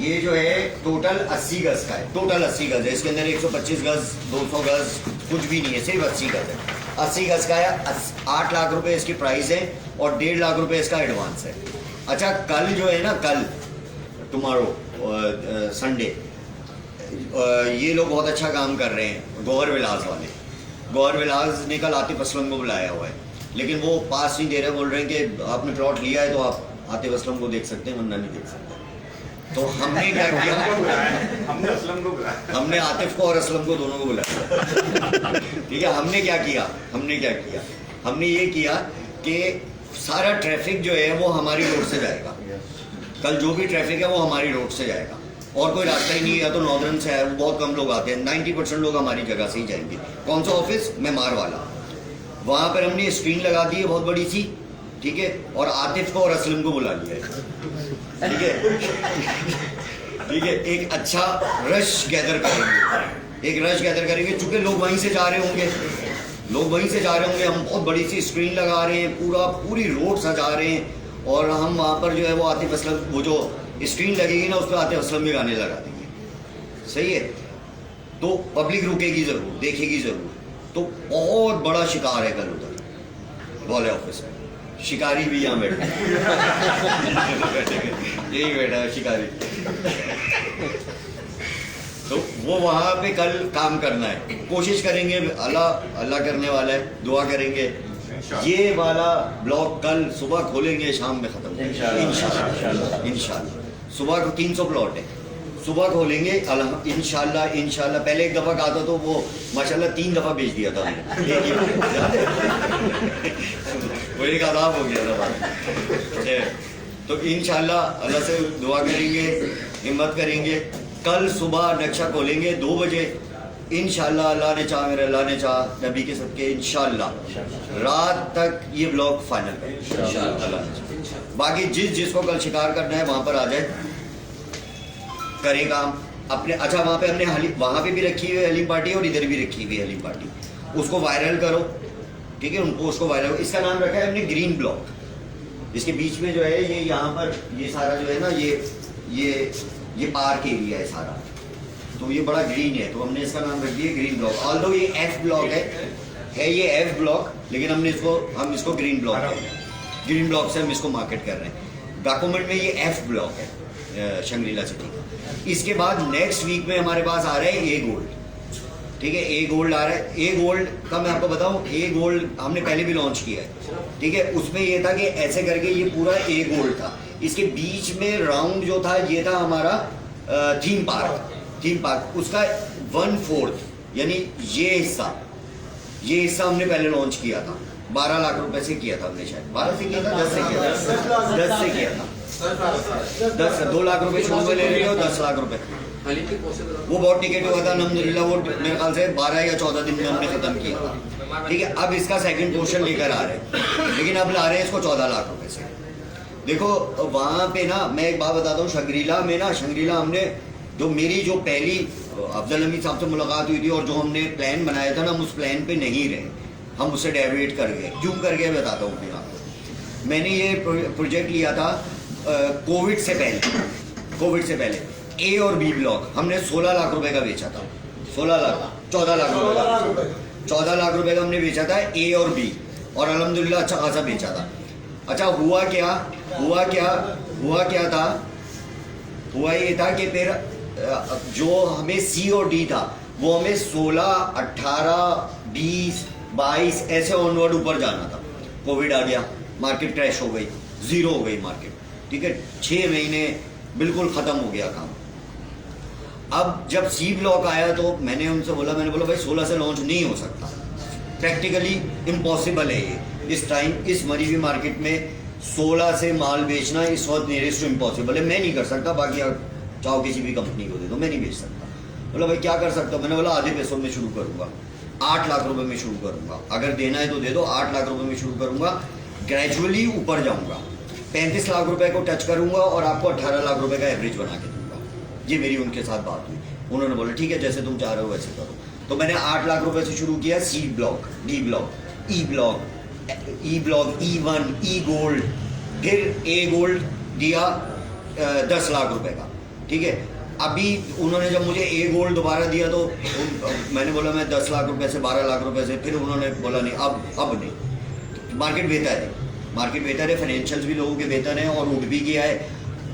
ये जो है टोटल 80 गज का है, टोटल 80 गज है। इसके अंदर 125 गज 200 गज कुछ भी नहीं है, सिर्फ 80 गज है। 80 गज का है, 8 लाख रुपए इसकी प्राइस है और 1.5 लाख रुपए इसका एडवांस है। अच्छा, कल जो है ना, कल टुमारो संडे, ये लोग बहुत अच्छा काम कर रहे हैं, गौहर विलास वाले। गौहर विलास ने कल आतिफ असलम को बुलाया हुआ है, लेकिन वो पास नहीं दे रहे, बोल रहे हैं कि आपने प्लॉट लिया है तो आप आतिफ असलम को देख सकते हैं, वरना नहीं देख सकते। तो हमने क्या किया, हमने असलम को बुलाया, हमने आतिफ को और असलम को दोनों को बुलाया, ठीक है। हमने क्या किया, हमने ये किया कि सारा ट्रैफिक जो है वो हमारी रोड से जाएगा। कल जो भी ट्रैफिक है वो हमारी रोड से जाएगा, और कोई रास्ता ही नहीं है। तो नॉर्दर्न से है, वो बहुत कम लोग आते हैं, 90% लोग हमारी जगह से ही जाएंगे। कौन सा ऑफिस, मेमार वाला, वहां पर हमने स्क्रीन लगा दी है बहुत बड़ी सी, ठीक है, और आतिफ को और असलम को बुला लिया है, ठीक है, ठीक है। एक अच्छा रश गैदर करेंगे, चूंकि लोग वहीं से जा रहे होंगे, हम बहुत बड़ी सी स्क्रीन लगा रहे हैं, पूरी रोड सजा रहे हैं, और हम वहाँ पर जो है वो आतिफ असलम, वो जो स्क्रीन लगेगी ना, उस पर आतिफ असलम के गाने लगा देंगे, सही है। तो पब्लिक रुकेगी जरूर, देखेगी जरूर। तो बहुत बड़ा शिकार है कल उधर वाले ऑफिस में, शिकारी भी यहाँ बैठे यही बैठा है शिकारी। तो वो वहां पे कल काम करना है, कोशिश करेंगे, अल्लाह करने वाला है, दुआ करेंगे। ये वाला ब्लॉक कल सुबह खोलेंगे, शाम में खत्म इंशाल्लाह। सुबह को 300 प्लॉट है, सुबह खोलेंगे इंशाल्लाह। पहले एक दफा कहा था तो वो माशाल्लाह 3 दफा बेच दिया था हमने, वो एक आदाब हो गया था बात। तो इंशाल्लाह अल्लाह से दुआ करेंगे, हिम्मत करेंगे। कल सुबह नक्शा खोलेंगे 2 बजे इंशाल्लाह। अल्लाह ने चाहा, मेरे अल्लाह ने चाहा, नबी के सबके, इंशाल्लाह रात तक ये ब्लॉग फाइनल करें इंशाल्लाह। बाकी जिसको कल शिकार करना है वहां पर आ जाए, करें काम अपने। अच्छा, वहां पे हमने वहां पे भी रखी हुई है हलीम पार्टी, और इधर भी रखी हुई है हलीम पार्टी, उसको वायरल करो, ठीक है, उनको उसको वायरल। इसका नाम रखा है हमने ग्रीन ब्लॉक। इसके बीच में जो है ये यहाँ पर ये सारा जो है ना, ये पार्क एरिया है सारा, तो ये बड़ा ग्रीन है, तो हमने इसका नाम रख दिया ग्रीन ब्लॉक। ऑल्दो ये एफ ब्लॉक है ये एफ ब्लॉक, लेकिन हम इसको ग्रीन ब्लॉक कहते हैं। ग्रीन ब्लॉक से हम इसको मार्केट कर रहे हैं। डॉक्यूमेंट में ये एफ ब्लॉक है शंग्रीला सिटी का। इसके बाद नेक्स्ट वीक में हमारे पास आ रहा है ए गोल्ड, ठीक है, ए गोल्ड आ रहा है। ए गोल्ड का मैं आपको बताऊं, ए गोल्ड हमने पहले भी लॉन्च किया है, ठीक है। उसमें ये था कि ऐसे करके ये पूरा ए गोल्ड था, इसके बीच में राउंड जो था ये था हमारा थीम पार्क। उसका 1/4 यानी ये हिस्सा हमने पहले लॉन्च किया था, 12 लाख रुपए से किया था हमने, शायद 12 से किया था, 10 से किया था 2 लाख रुपए शुरू में ले लिए और 10 लाख रुपए वो बहुत टिकट हुआ था अल्हम्दुलिल्लाह। वो मेरे ख्याल से 12 या 14 दिन में हमने खत्म किया था, ठीक है। अब इसका सेकंड पोर्शन लेकर आ रहे हैं, लेकिन अब ला रहे हैं इसको 14 लाख रुपए से। देखो वहां पे ना, मैं एक बात बताता हूँ, शंग्रीला हमने जो मेरी जो पहली अफजल हमीद साहब से मुलाकात हुई थी और जो हमने प्लान बनाया था ना, हम उस प्लान पे नहीं रहे, हम उससे डेविएट कर गए। क्यों कर गए बताता हूँ फिर आपको। मैंने ये प्रोजेक्ट लिया था कोविड से पहले ए और बी ब्लॉक हमने 16 लाख रुपए का बेचा था। 14 लाख रुपए का हमने बेचा था ए और बी, और अल्हम्दुलिल्लाह अच्छा खासा बेचा था। अच्छा हुआ ये था कि फिर जो हमें सी और डी था वो हमें 16, 18, 20, 22 ऐसे ऑनवर्ड ऊपर जाना था। कोविड आ गया, मार्केट क्रैश हो गई, जीरो हो गई मार्केट, ठीक है। 6 महीने बिल्कुल खत्म हो गया काम। अब जब सी ब्लॉक आया तो मैंने उनसे बोला, भाई 16 से लॉन्च नहीं हो सकता, प्रैक्टिकली इम्पॉसिबल है ये। इस टाइम इस मरी हुई मार्केट में 16 से माल बेचना इस वक्त नियरेस्ट टू इम्पॉसिबल है। मैं नहीं कर सकता, बाकी आप चाहो किसी भी कंपनी को दे दो, मैं नहीं बेच सकता। बोला भाई क्या कर सकता हूँ? मैंने बोला आधे पैसों में शुरू करूंगा, 8 लाख रुपए में शुरू करूंगा, अगर देना है तो दे दो। 8 लाख रुपए में शुरू करूंगा, ग्रेजुअली ऊपर जाऊंगा, 35 लाख रुपए को टच करूंगा और आपको 18 लाख रुपए का एवरेज बना के दूंगा। ये मेरी उनके साथ बात हुई। उन्होंने बोला ठीक है, जैसे तुम चाह रहे हो वैसे करो। तो मैंने 8 लाख रुपए से शुरू किया। C block, D block, E block, E1, E gold, फिर ए गोल्ड दिया 10 लाख रुपए का, ठीक है। अभी उन्होंने जब मुझे ए गोल्ड दोबारा दिया तो मैंने बोला मैं 10 लाख रुपए से 12 लाख रुपए से, फिर उन्होंने बोला नहीं, अब नहीं, मार्केट बेहतर है, फाइनेंशियल्स भी लोगों के बेहतर हैं और उठ भी गया है।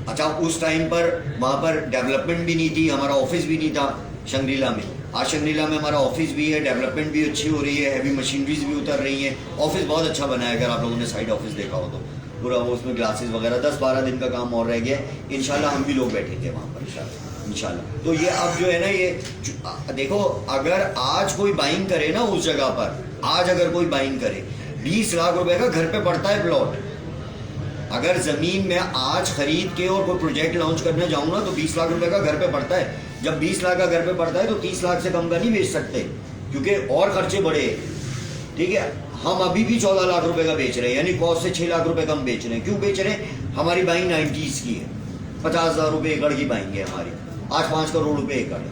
अच्छा उस टाइम पर वहाँ पर डेवलपमेंट भी नहीं थी, हमारा ऑफिस भी नहीं था शंग्रीला में। आज शंग्रीला में हमारा ऑफिस भी है, डेवलपमेंट भी अच्छी हो रही है, हैवी मशीनरीज भी उतर रही हैं, ऑफिस बहुत अच्छा बना है। अगर आप लोगों ने साइड ऑफिस देखा हो तो पूरा वो उसमें ग्लासेस वगैरह, 10-12 दिन का काम और रह गया। इंशाल्लाह हम भी लोग बैठेंगे वहाँ पर इंशाल्लाह। तो ये अब जो है ना, ये देखो अगर आज कोई बाइंग करे ना उस जगह पर, आज अगर कोई बाइंग करे, 20 लाख रुपए का घर पे पड़ता है प्लॉट। अगर जमीन में आज खरीद के और कोई प्रोजेक्ट लॉन्च करने जाऊँ ना तो 20 लाख रुपए का घर पे पड़ता है। जब 20 लाख का घर पे पड़ता है तो 30 लाख से कम का नहीं बेच सकते, क्योंकि और खर्चे बड़े, ठीक है। हम अभी भी 14 लाख रुपए का बेच रहे हैं, यानी कॉस्ट से 6 लाख रुपए कम बेच रहे हैं। क्यों बेच रहे हैं? हमारी बाइंग 90s की है, 50,000 रुपए एकड़ की बाइंग है हमारी, आज 5 करोड़ रुपए एकड़ है।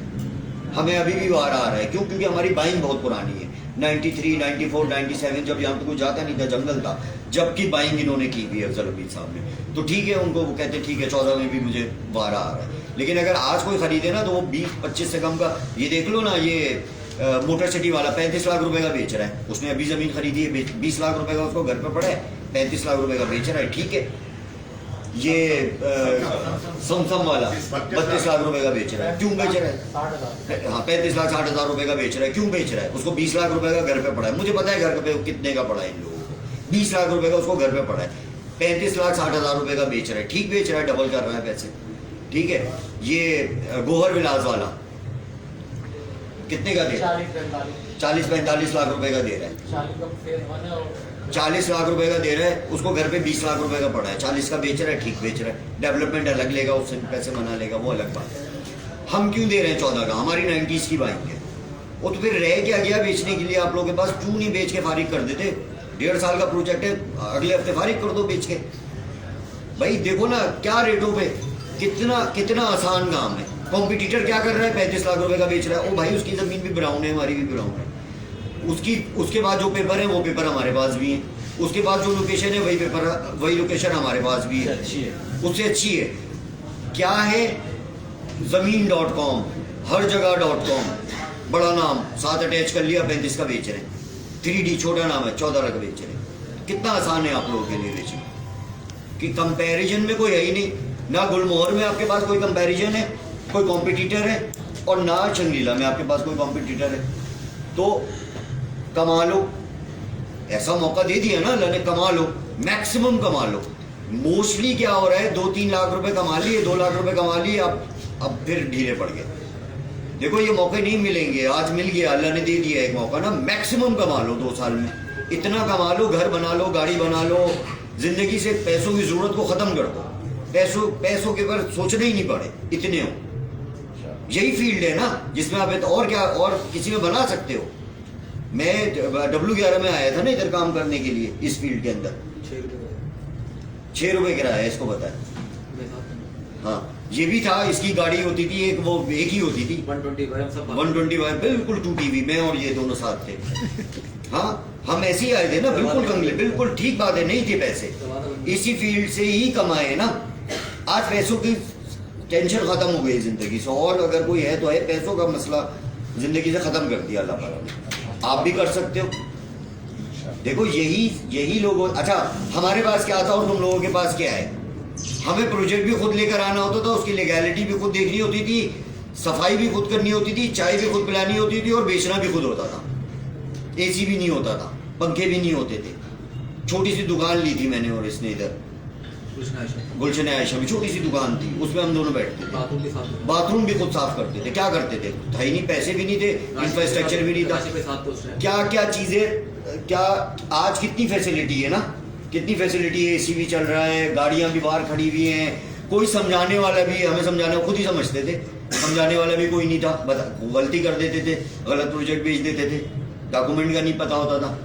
हमें अभी भी वार आ रहा है, क्यों? क्योंकि हमारी बाइंग बहुत पुरानी है। 93, 94, 97 जब यहाँ पे कोई जाता नहीं था, जंगल था, जबकि बाइंग इन्होंने की हुई है अफजल हमीद साहब ने। तो ठीक है, उनको वो कहते हैं ठीक है 14 में भी मुझे वारा आ रहा है। लेकिन अगर आज कोई खरीदे ना तो वो 20-25 से कम का, ये देख लो ना, ये मोटर सिटी वाला 35 लाख रुपए का बेच रहा है। उसने अभी जमीन खरीदी है, 20 लाख रुपए का उसको घर पे पड़ा है, 35 लाख रुपए का बेच रहा है, ठीक है। ये समसम वाला 32 लाख रुपए का बेच रहा है, क्यों बेच रहा है? हाँ 35 लाख 60,000 रुपए का बेच रहा है, क्यों बेच रहा है? उसको 20 लाख रुपए का घर पे पड़ा है। मुझे पता है घर पे कितने का पड़ा है इन लोगों को, 20 लाख रुपए का उसको घर पे पड़ा है, 35 लाख 60,000 रुपए का बेच रहा है, ठीक बेच रहा है, डबल कर रहा है पैसे, ठीक है। ये गोहर विलास वाला कितने का दे रहा है? 40-45 लाख रुपए का दे रहा है, 40 लाख रुपए का दे रहा है, उसको घर पे 20 लाख रुपए का पड़ा है, 40 का बेच रहा है, ठीक बेच रहा है। डेवलपमेंट अलग लेगा, उससे पैसे बना लेगा, वो अलग बात है। हम क्यों दे रहे हैं 14 का? हमारी 90s की बाइक है। वो तो फिर रह क्या गया बेचने के लिए आप लोगों के पास? क्यों नहीं बेच के फारिग कर देते? 1.5 साल का प्रोजेक्ट है, अगले हफ्ते फारिग कर दो बेच के। भाई देखो ना क्या रेटों पे, कितना आसान काम है। कॉम्पिटिटर क्या कर रहा है? 35 लाख रुपए का बेच रहा है। ओ भाई उसकी जमीन भी ब्राउन है, हमारी भी ब्राउन है। उसके बाद जो पेपर है वो पेपर हमारे पास भी है, उसके बाद जो लोकेशन है वही लोकेशन हमारे पास भी है, उससे अच्छी है। क्या है? ज़मीन.com, हर जगह.com, बड़ा नाम, साथ अटैच कर लिया, 35 का बेच रहे हैं। 3D छोटा नाम है, 14 लाख बेच रहे हैं। कितना आसान है आप लोगों के लिए बेचना, कि कंपैरिजन में कोई है ही नहीं। ना गुलमोहर में आपके पास कोई कंपैरिजन है, कोई कॉम्पिटिटर है, और ना शंग्रीला में आपके पास कोई कॉम्पिटिटर है। तो कमा लो, ऐसा मौका दे दिया ना अल्लाह ने, कमा लो, मैक्सिमम कमा लो। मोस्टली क्या हो रहा है, 2-3 लाख रुपए कमा लिए, 2 लाख रुपए कमा लिए, अब फिर ढीले पड़ गए। देखो ये मौके नहीं मिलेंगे, आज मिल गया, अल्लाह ने दे दिया एक मौका ना, मैक्सिमम कमा लो 2 साल में, इतना कमा लो, घर बना लो, गाड़ी बना लो, जिंदगी से पैसों की जरूरत को खत्म कर दो, पैसों के ऊपर सोचने ही नहीं पड़े, इतने हो। यही फील्ड है ना जिसमें आप और क्या और किसी में बना सकते हो। मैं W11 में आया था ना इधर काम करने के लिए, इस फील्ड के अंदर 6 रुपए किराया है, इसको पता है। हाँ, ये भी था, इसकी गाड़ी होती थी एक, वो एक ही होती थी 125, बिल्कुल 2 टीवी, मैं और ये दोनों साथ थे। हाँ, हम ऐसे ही आए थे ना, बिल्कुल कंगले, बिल्कुल ठीक बात है, नहीं थे पैसे, इसी फील्ड से ही कमाए ना। आज पैसों की टेंशन खत्म हो गई जिंदगी से, और अगर कोई है तो है, पैसों का मसला जिंदगी से खत्म कर दिया अल्लाह ताला ने। आप भी कर सकते हो। देखो यही लोग, अच्छा हमारे पास क्या था और तुम लोगों के पास क्या है? हमें प्रोजेक्ट भी खुद लेकर आना होता था, उसकी लीगैलिटी भी खुद देखनी होती थी, सफाई भी खुद करनी होती थी, चाय भी खुद पिलानी होती थी, और बेचना भी खुद होता था। एसी भी नहीं होता था, पंखे भी नहीं होते थे। छोटी सी दुकान ली थी मैंने और इसने इधर गुलशन आयशा में, छोटी सी दुकान थी, उसमें हम दोनों बैठते थे। बाथरूम भी खुद साफ करते थे। क्या करते थे? था ही नहीं, पैसे भी नहीं थे, इंफ्रास्ट्रक्चर भी नहीं था। क्या क्या चीजें, क्या आज कितनी फैसिलिटी है ना, कितनी फैसिलिटी है, एसी भी चल रहा है, गाड़ियां भी बाहर खड़ी हुई हैं, कोई समझाने वाला भी, हमें समझाने खुद ही समझते थे, समझाने वाला भी कोई नहीं था, गलती कर देते थे, गलत प्रोजेक्ट भेज देते थे, डॉक्यूमेंट का नहीं पता होता था।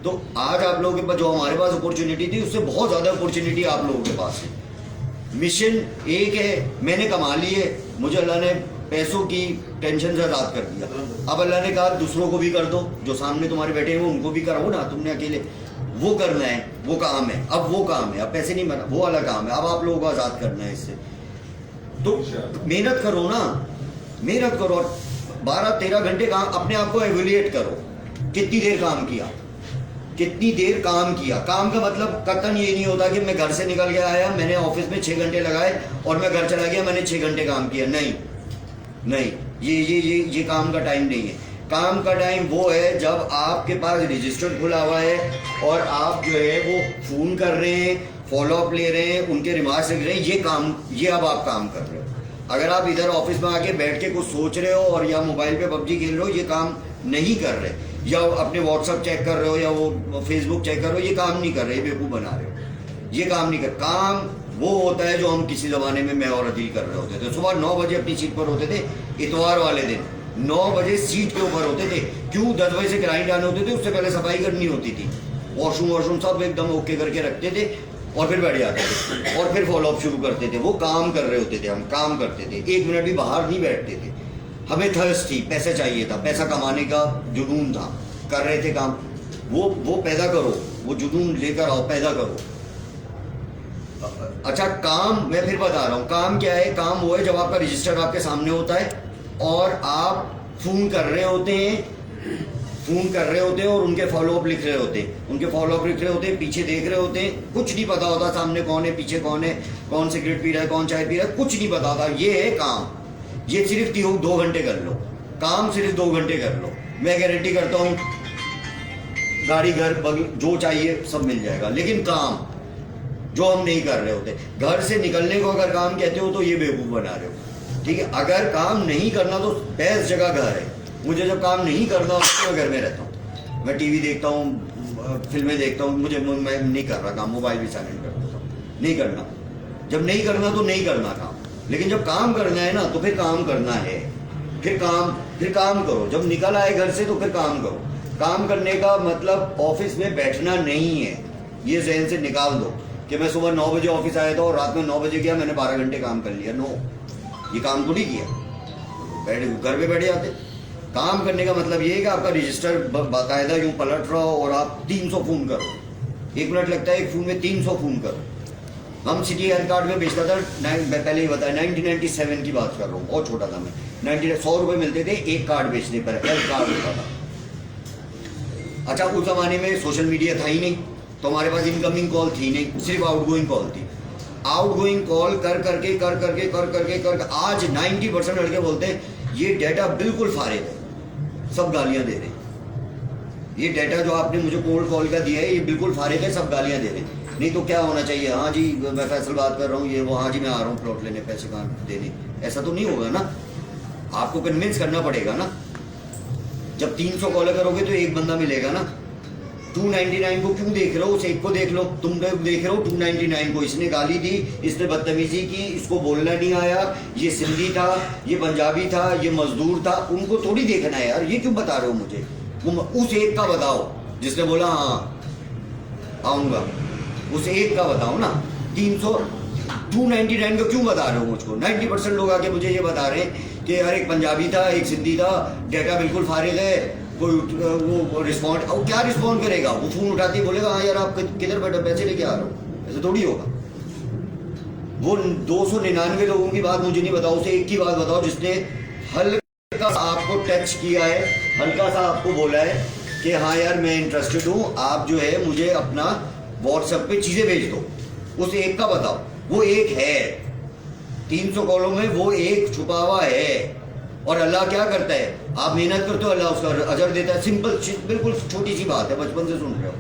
तो आज आप लोगों के पास जो हमारे पास अपॉर्चुनिटी थी, उससे बहुत ज़्यादा अपॉर्चुनिटी आप लोगों के पास है। मिशन एक है, मैंने कमा ली है, मुझे अल्लाह ने पैसों की टेंशन से आज़ाद कर दिया। अब अल्लाह ने कहा दूसरों को भी कर दो, जो सामने तुम्हारे बैठे हैं वो उनको भी कराओ ना, तुमने अकेले वो करना है, वो काम है, अब वो काम है, अब पैसे नहीं बना, वो वाला काम है, अब आप लोगों को आज़ाद करना है इससे। तो मेहनत करो ना, मेहनत करो, 12-13 घंटे काम, अपने आप को एवेल्युएट करो, कितनी देर काम किया, कितनी देर काम किया। काम का मतलब कतन ये नहीं होता कि मैं घर से निकल के आया, मैंने ऑफिस में 6 घंटे लगाए और मैं घर चला गया, मैंने 6 घंटे काम किया। नहीं नहीं, ये काम का टाइम नहीं है। काम का टाइम वो है जब आपके पास रजिस्टर खुला हुआ है और आप जो है वो फोन कर रहे हैं, फॉलो अप ले रहे हैं, उनके रिमार्क्स लिख रहे हैं, ये काम, ये अब आप काम कर रहे हो। अगर आप इधर ऑफिस में आके बैठ के कुछ सोच रहे हो और या मोबाइल पे पबजी खेल रहे हो, ये काम नहीं कर रहे, या अपने व्हाट्सअप चेक कर रहे हो या वो फेसबुक चेक कर रहे हो, ये काम नहीं कर रहे, बेवकूफ़ बना रहे हो, ये काम नहीं कर। काम वो होता है जो हम किसी ज़माने में मैं और अदील कर रहे होते थे। सुबह 9 बजे अपनी सीट पर होते थे, इतवार वाले दिन 9 बजे सीट के ऊपर होते थे। क्यों? 10 बजे से क्लाइंट आने होते थे, उससे पहले सफाई करनी होती थी, वॉशरूम सब एकदम ओके करके रखते थे और फिर बैठ जाते थे और फिर फॉलोअप शुरू करते थे। वो काम कर रहे होते थे, हम काम करते थे, 1 मिनट भी बाहर नहीं बैठते थे। हमें थर्स्ट थी, पैसा चाहिए था, पैसा कमाने का जुनून था, कर रहे थे काम। वो पैदा करो, वो जुनून लेकर आओ, पैदा करो। अच्छा, काम मैं फिर बता रहा हूँ, काम क्या है? काम वो है जब आपका रजिस्टर आपके सामने होता है और आप फोन कर रहे होते हैं, और उनके फॉलोअप लिख रहे होते हैं, पीछे देख रहे होते हैं, कुछ नहीं पता होता सामने कौन है, पीछे कौन है, कौन सिगरेट पी रहा है, कौन चाय पी रहा है, कुछ नहीं पता होता। ये है काम। ये सिर्फ 2 घंटे कर लो काम, सिर्फ 2 घंटे कर लो, मैं गारंटी करता हूँ गाड़ी, घर, बगल, जो चाहिए सब मिल जाएगा। लेकिन काम जो हम नहीं कर रहे होते, घर से निकलने को अगर काम कहते हो तो ये बेवकूफ़ बना रहे हो, ठीक है। अगर काम नहीं करना तो बेस्ट जगह घर है। मुझे जब काम नहीं करना तो मैं घर में रहता हूँ, मैं टीवी देखता हूँ, फिल्में देखता हूँ, मैं नहीं कर रहा काम, मोबाइल भी साइलेंट कर देता हूँ। नहीं करना, जब नहीं करना तो नहीं करना काम, लेकिन जब काम करना है ना तो फिर काम करना है, फिर काम करो। जब निकल आए घर से तो फिर काम करो। काम करने का मतलब ऑफिस में बैठना नहीं है, ये जहन से निकाल दो कि मैं सुबह 9 बजे ऑफिस आया था और रात में 9 बजे गया, मैंने 12 घंटे काम कर लिया। नो, ये काम थोड़ी किया, घर पे बैठ जाते। काम करने का मतलब ये है कि आपका रजिस्टर बाकायदा यूँ पलट रहा हो और आप 300 फ़ोन करो, 1 मिनट लगता है एक फ़ोन में, 300 फ़ोन करो। हम सिटी हेल्थ कार्ड में बेचता था, पहले ही बताया 1997 की बात कर रहा हूँ, बहुत छोटा था मैं, 100 रुपये मिलते थे एक कार्ड बेचने पर, हेल्थ कार्ड होता था। अच्छा, उस ज़माने में सोशल मीडिया था ही नहीं, तो हमारे पास इनकमिंग कॉल थी नहीं, सिर्फ आउटगोइंग कॉल थी। आउटगोइंग कॉल कर करके आज 90% लड़के बोलते हैं ये डाटा बिल्कुल फारिग है, सब गालियां दे रहे हैं। ये डाटा जो आपने मुझे कोल्ड कॉल का दिया है ये बिल्कुल फारिग है, सब गालियां दे रहे हैं। नहीं तो क्या होना चाहिए? हाँ जी मैं फैसल बात कर रहा हूँ, ये वो, हाँ जी मैं आ रहा हूँ प्लॉट लेने, पैसे कहाँ देने, ऐसा तो नहीं होगा ना। आपको कन्विंस करना पड़ेगा ना। जब 300 कॉल करोगे तो एक बंदा मिलेगा ना। 299 को क्यों देख रहे हो? उस एक को देख लो। तुम देख रहे हो 299 को, इसने गाली दी, इसने बदतमीजी की, इसको बोलना नहीं आया, ये सिंधी था, ये पंजाबी था, ये मजदूर था, उनको थोड़ी देखना है यार। ये क्यों बता रहे हो मुझे? उस एक का बताओ जिसने बोला हाँ आऊँगा, उस एक का बताओ ना। 300 299 को क्यों बता रहे हो मुझको? 90% लोग आके मुझे ये बता रहे हैं कि यार एक पंजाबी था, एक सिंधी था, डेटा बिल्कुल फारिग है, कोई वो रिस्पॉन्ड, और क्या रिस्पॉन्ड करेगा? वो फोन उठाती है, बोलेगा हाँ यार आप किधर बैठे, पैसे लेके आ रहे हो, ऐसे थोड़ी होगा। वो 299 लोगों की बात मुझे नहीं बताओ, उसे एक की बात बताओ जिसने हल्का सा आपको टच किया है, हल्का सा आपको बोला है कि हाँ यार मैं इंटरेस्टेड हूँ, आप जो है मुझे अपना व्हाट्सएप पे चीजें भेज दो। उस एक का बताओ, वो एक है 300 कॉलों में, वो एक छुपा हुआ है। और अल्लाह क्या करता है? आप मेहनत करते हो, अल्लाह उसका अजर देता है। सिंपल, बिल्कुल छोटी सी बात है, बचपन से सुन रहे हो।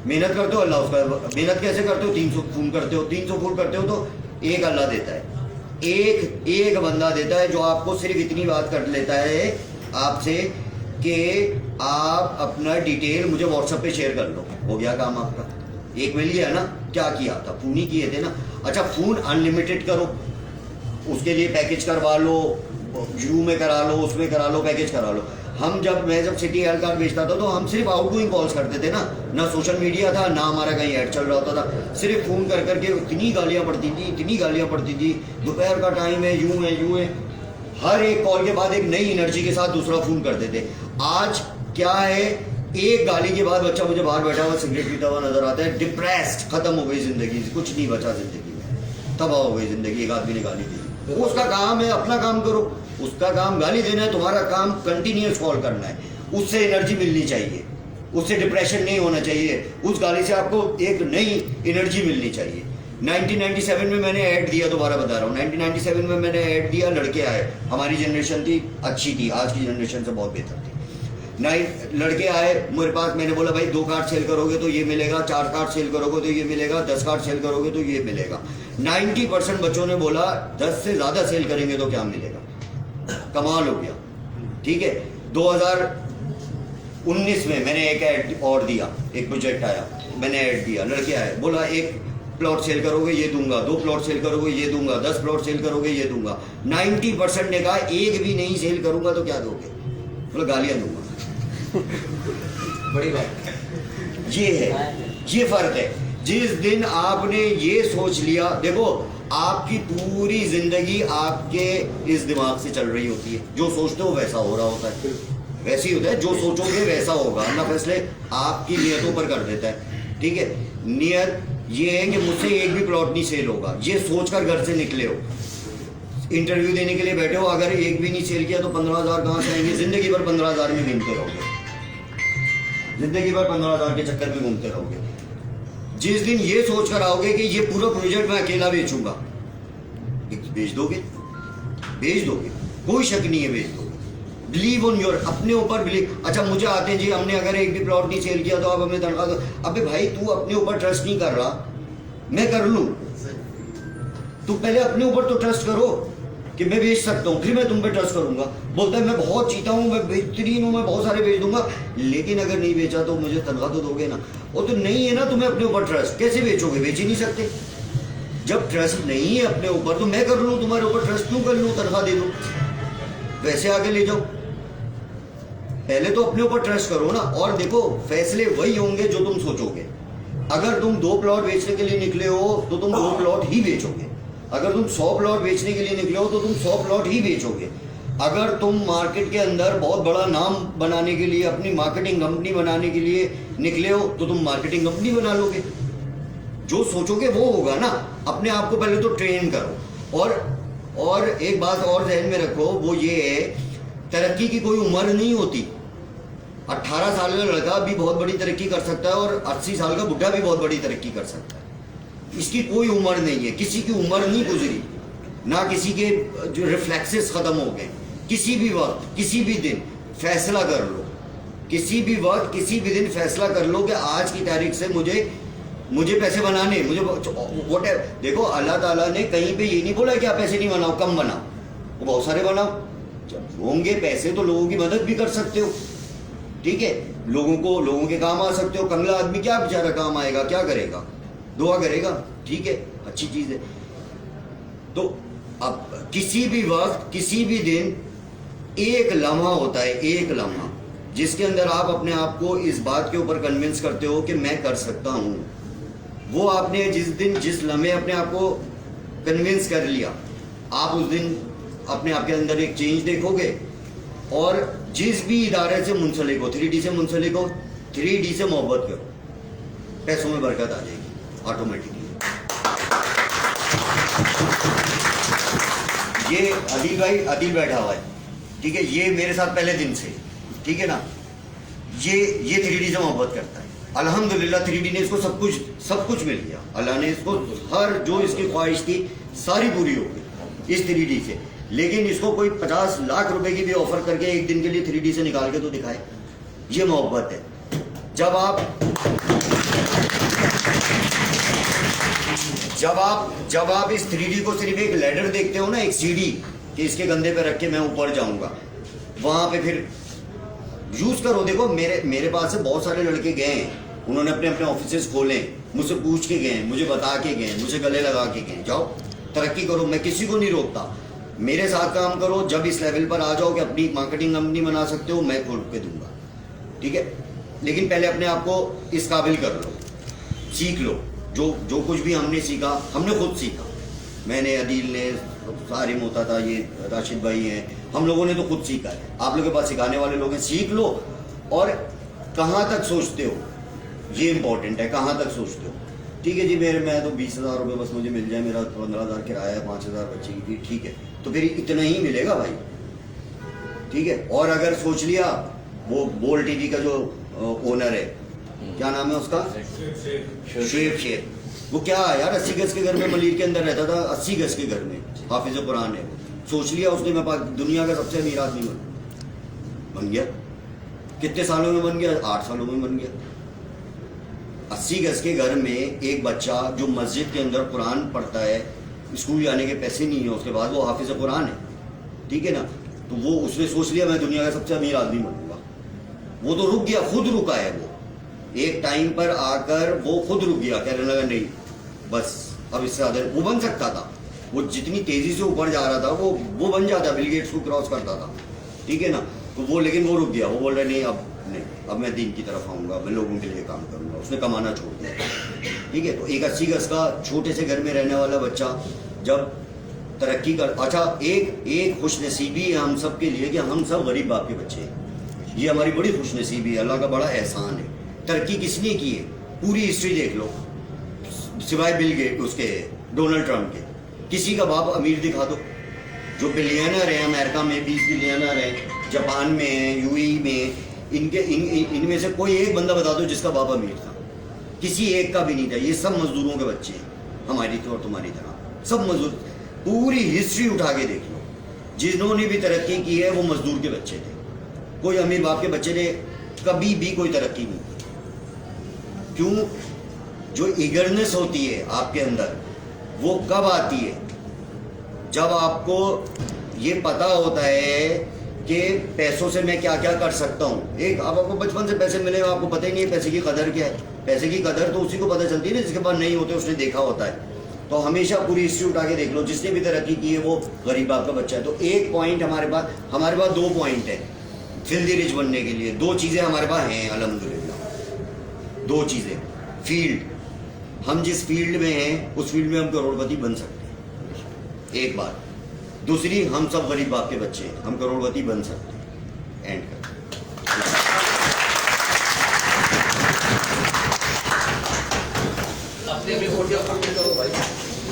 मेहनत करते हो, अल्लाह उसका, मेहनत कैसे करते हो? 300 खून करते हो, 300 खून करते हो तो एक अल्लाह देता है, एक बंदा देता है जो आपको सिर्फ इतनी बात कर लेता है आपसे कि आप अपना डिटेल मुझे व्हाट्सएप पे शेयर कर लो, हो गया काम आपका। एक मिल गया ना? क्या किया था? फोन ही किए थे ना। अच्छा, फोन अनलिमिटेड करो, उसके लिए पैकेज करवा लो, यू में करा लो, उसमें करा लो, पैकेज करा लो। मैं जब सिटी हेल्थ कार्ड बेचता था तो हम सिर्फ आउटगोइंग कॉल्स करते थे ना सोशल मीडिया था, ना हमारा कहीं ऐड चल रहा होता था, सिर्फ फोन कर करके इतनी गालियां पड़ती थी, दोपहर का टाइम है, यूं है। हर एक कॉल के बाद एक नई एनर्जी के साथ दूसरा फोन करते थे। आज क्या है? एक गाली के बाद बच्चा मुझे बाहर बैठा हुआ सिगरेट पीता हुआ नजर आता है, डिप्रेस्ड, खत्म हो गई जिंदगी, कुछ नहीं बचा जिंदगी में, तबाह हो गई जिंदगी। एक आदमी ने गाली दी, उसका काम है, अपना काम करो, उसका काम गाली देना है, तुम्हारा काम कंटिन्यूस कॉल करना है। उससे एनर्जी मिलनी चाहिए, उससे डिप्रेशन नहीं होना चाहिए, उस गाली से आपको एक नई एनर्जी मिलनी चाहिए। 1997 में मैंने ऐड दिया, दोबारा बता रहा हूँ, 1997 में मैंने ऐड दिया, लड़के आए, हमारी जनरेशन थी अच्छी थी, आज की जनरेशन से बहुत बेहतर थी। लड़के आए मेरे पास, मैंने बोला भाई 2 कार्ड सेल करोगे तो ये मिलेगा, 4 कार्ड सेल करोगे तो ये मिलेगा, 10 कार्ड सेल करोगे तो ये मिलेगा। 90% बच्चों ने बोला 10 से ज्यादा सेल करेंगे तो क्या मिलेगा। कमाल हो गया, ठीक है। 2019 में मैंने एक ऐड और दिया, एक प्रोजेक्ट आया, मैंने ऐड दिया, लड़के आए, बोला 1 प्लॉट सेल करोगे ये दूंगा, 2 प्लॉट सेल करोगे ये दूंगा, 10 प्लॉट सेल करोगे ये दूंगा। 90% ने कहा एक भी नहीं सेल करूंगा तो क्या दोगे? बोला गालियां दूंगा। बड़ी बात, ये है, ये फर्क है। जिस दिन आपने ये सोच लिया, देखो आपकी पूरी जिंदगी आपके इस दिमाग से चल रही होती है, जो सोचते हो वैसा हो रहा होता है, वैसे ही होता है, जो सोचोगे वैसा होगा। अल्लाह फैसले आपकी नियतों पर कर देता है, ठीक है। नियत ये है कि मुझसे एक भी प्लॉट नहीं सेल होगा, ये सोचकर घर से निकले हो, इंटरव्यू देने के लिए बैठे हो, अगर एक भी नहीं सेल किया तो 15,000 कहाँ से आएंगे? जिंदगी भर 15,000 में घूमते रहोगे, जिंदगी भर 15,000 के चक्कर में घूमते रहोगे। जिस दिन ये सोच कर आओगे कि ये पूरा प्रोजेक्ट मैं अकेला बेचूंगा, बेच दोगे, कोई शक नहीं है, बेच दोगे। बिलीव ऑन योर, अपने ऊपर बिलीव। अच्छा, मुझे आते हैं जी, हमने अगर एक भी प्लॉट नहीं सेल किया तो आप हमें तनख्वाह दो। अबे भाई, तू अपने ऊपर ट्रस्ट नहीं कर रहा, मैं कर लूं? तू पहले अपने ऊपर तो ट्रस्ट करो कि मैं बेच सकता हूँ, फिर मैं तुम पे ट्रस्ट करूंगा। बोलता है मैं बहुत चीता हूँ, मैं बेहतरीन हूँ, मैं बहुत सारे बेच दूंगा, लेकिन अगर नहीं बेचा तो मुझे तनख्वाह तो दोगे ना। वो तो नहीं है ना तुम्हें अपने ऊपर ट्रस्ट, कैसे बेचोगे? बेच ही नहीं सकते। जब ट्रस्ट नहीं है अपने ऊपर तो मैं कर लूँ, तुम्हारे ऊपर ट्रस्ट क्यों कर लूँ, तनख्वाह दे दूँ, वैसे आगे ले जाओ। पहले तो अपने ऊपर ट्रस्ट करो ना। और देखो, फैसले वही होंगे जो तुम सोचोगे। अगर तुम 2 प्लॉट बेचने के लिए निकले हो तो तुम 2 प्लॉट ही बेचोगे। अगर तुम 100 प्लॉट बेचने के लिए निकले हो तो तुम 100 प्लॉट ही बेचोगे। अगर तुम मार्केट के अंदर बहुत बड़ा नाम बनाने के लिए, अपनी मार्केटिंग कंपनी बनाने के लिए निकले हो तो तुम मार्केटिंग कंपनी बना लोगे। जो सोचोगे वो होगा ना। अपने आप को पहले तो ट्रेन करो। और एक बात और ध्यान में रखो, वो ये है, तरक्की की कोई उम्र नहीं होती। 18 साल का लड़का भी बहुत बड़ी तरक्की कर सकता है और 80 साल का बुढ़ा भी बहुत बड़ी तरक्की कर सकता है। इसकी कोई उम्र नहीं है, किसी की उम्र नहीं गुजरी, ना किसी के जो रिफ्लेक्सेस खत्म हो गए। किसी भी वक्त, किसी भी दिन फैसला कर लो, किसी भी वक्त, किसी भी दिन फैसला कर लो कि आज की तारीख से मुझे पैसे बनाने, मुझे वोट। देखो, अल्लाह ताला ने कहीं पे ये नहीं बोला कि आप पैसे नहीं बनाओ, कम बनाओ, वो बहुत सारे बनाओ। जब होंगे पैसे तो लोगों की मदद भी कर सकते हो, ठीक है, लोगों के काम आ सकते हो। कंगला आदमी क्या बेचारा काम आएगा, क्या करेगा? दुआ करेगा, ठीक है, अच्छी चीज है। तो अब किसी भी वक्त, किसी भी दिन एक लम्हा होता है, एक लम्हा, जिसके अंदर आप अपने आप को इस बात के ऊपर कन्विंस करते हो कि मैं कर सकता हूं। वो आपने जिस दिन, जिस लम्हे अपने आप को कन्विंस कर लिया, आप उस दिन अपने आप के अंदर एक चेंज देखोगे। और जिस भी इदारे से मुंसलिक हो, 3D से मुंसलिक हो, 3D से मोहब्बत करो, पैसों में बरकत आ जाएगी ऑटोमेटिकली। ये अदिल भाई, अदिल बैठा हुआ है, ठीक है, ये मेरे साथ पहले दिन से, ठीक है ना, ये 3D से मोहब्बत करता है। अल्हम्दुलिल्लाह 3D ने इसको सब कुछ मिल गया। अल्लाह ने इसको हर जो इसकी ख्वाहिश थी सारी पूरी हो गई इस 3D से। लेकिन इसको कोई 50 लाख रुपए की भी ऑफर करके एक दिन के लिए 3D से निकाल के तो दिखाए, ये मोहब्बत है। जब आप इस 3D को सिर्फ एक लैडर देखते हो ना, एक सीढ़ी कि इसके गंदे पे रख के मैं ऊपर जाऊंगा, वहां पे फिर यूज करो। देखो मेरे पास से बहुत सारे लड़के गए हैं, उन्होंने अपने अपने ऑफिसेज खोले, मुझसे पूछ के गए, मुझे बता के गए, मुझे गले लगा के गए, जाओ तरक्की करो, मैं किसी को नहीं रोकता, मेरे साथ काम करो। जब इस लेवल पर आ जाओ कि अपनी मार्केटिंग कंपनी बना सकते हो, मैं खोल के दूंगा, ठीक है। लेकिन पहले अपने आप को इस काबिल कर लो, सीख लो। जो कुछ भी हमने सीखा, हमने खुद सीखा। मैंने, अदील ने, सारिम होता था, ये राशिद भाई हैं, हम लोगों ने तो खुद सीखा है। आप लोगों के पास सिखाने वाले लोग हैं, सीख लो। और कहाँ तक सोचते हो, ये इंपॉर्टेंट है, कहाँ तक सोचते हो। ठीक है जी, मैं तो 20,000 रुपये बस मुझे मिल जाए, मेरा 15,000 किराया है, 5,000 बच्चे की, ठीक है, तो फिर इतना ही मिलेगा भाई, ठीक है। और अगर सोच लिया, वो बोल टीवी का जो ओनर है, क्या नाम है उसका, शुएब शेख, वो क्या यार 80 गज के घर में मलिर के अंदर रहता था, 80 गज के घर में, हाफिज कुरान है। सोच लिया उसने, मैं दुनिया का सबसे अमीर आदमी बन गया। कितने सालों में बन गया? 8 सालों में बन गया। 80 गज के घर में एक बच्चा जो मस्जिद के अंदर कुरान पढ़ता है, स्कूल जाने के पैसे नहीं है, उसके बाद वो हाफिज कुरान है, ठीक है ना। तो वो उसने सोच लिया मैं दुनिया का सबसे अमीर आदमी बनूंगा। वो तो रुक गया, खुद रुका है वो। एक टाइम पर आकर वो खुद रुक गया, कहने लगा नहीं बस अब इससे ज्यादा वो बन सकता था। वो जितनी तेजी से ऊपर जा रहा था वो बन जाता, बिल गेट्स को क्रॉस करता था, ठीक है ना। तो वो, लेकिन वो रुक गया, वो बोल रहा नहीं अब मैं दीन की तरफ आऊंगा, मैं लोगों के लिए काम करूंगा। उसने कमाना छोड़ दिया, ठीक है। तो एक 80 गज का छोटे से घर में रहने वाला बच्चा जब तरक्की कर, अच्छा एक खुशनसीबी है हम सब के लिए कि हम सब गरीब बाप के बच्चे हैं। ये हमारी बड़ी खुशनसीबी है, अल्लाह का बड़ा एहसान है। तरक्की किसने की है? पूरी हिस्ट्री देख लो, सिवाय बिल गेट, उसके डोनाल्ड ट्रंप के, किसी का बाप अमीर दिखा दो। जो बिलियनर है अमेरिका में, 20 बिलियनर है, जापान में है, यूएई में, इनमें से कोई एक बंदा बता दो जिसका बाप अमीर था। किसी एक का भी नहीं था। ये सब मजदूरों के बच्चे हैं, हमारी तो और तुम्हारी तरह सब मजदूर। पूरी हिस्ट्री उठा के देख लो, जिन्होंने भी तरक्की की है वो मजदूर के बच्चे थे। कोई अमीर बाप के बच्चे ने कभी भी कोई तरक्की नहीं की। क्यों? जो ईगरनेस होती है आपके अंदर, वो कब आती है? जब आपको ये पता होता है कि पैसों से मैं क्या क्या कर सकता हूँ। एक आपको बचपन से पैसे मिले, आपको पता ही नहीं है पैसे की कदर क्या है। पैसे की कदर तो उसी को पता चलती है ना जिसके पास नहीं होते, उसने देखा होता है। तो हमेशा पूरी हिस्ट्री उठा के देख लो, जिसने भी तरक्की की है वो गरीब बाप का बच्चा है। तो एक पॉइंट हमारे पास 2 पॉइंट है फिल्दी रिच बनने के लिए। 2 चीज़ें हमारे पास हैं अल्हम्दुलिल्लाह। 2 चीज़ें, फील्ड, हम जिस फील्ड में हैं उस फील्ड में हम करोड़पति बन सकते हैं, एक बात। दूसरी, हम सब गरीब बाप के बच्चे हैं, हम करोड़पति बन सकते हैं। एंड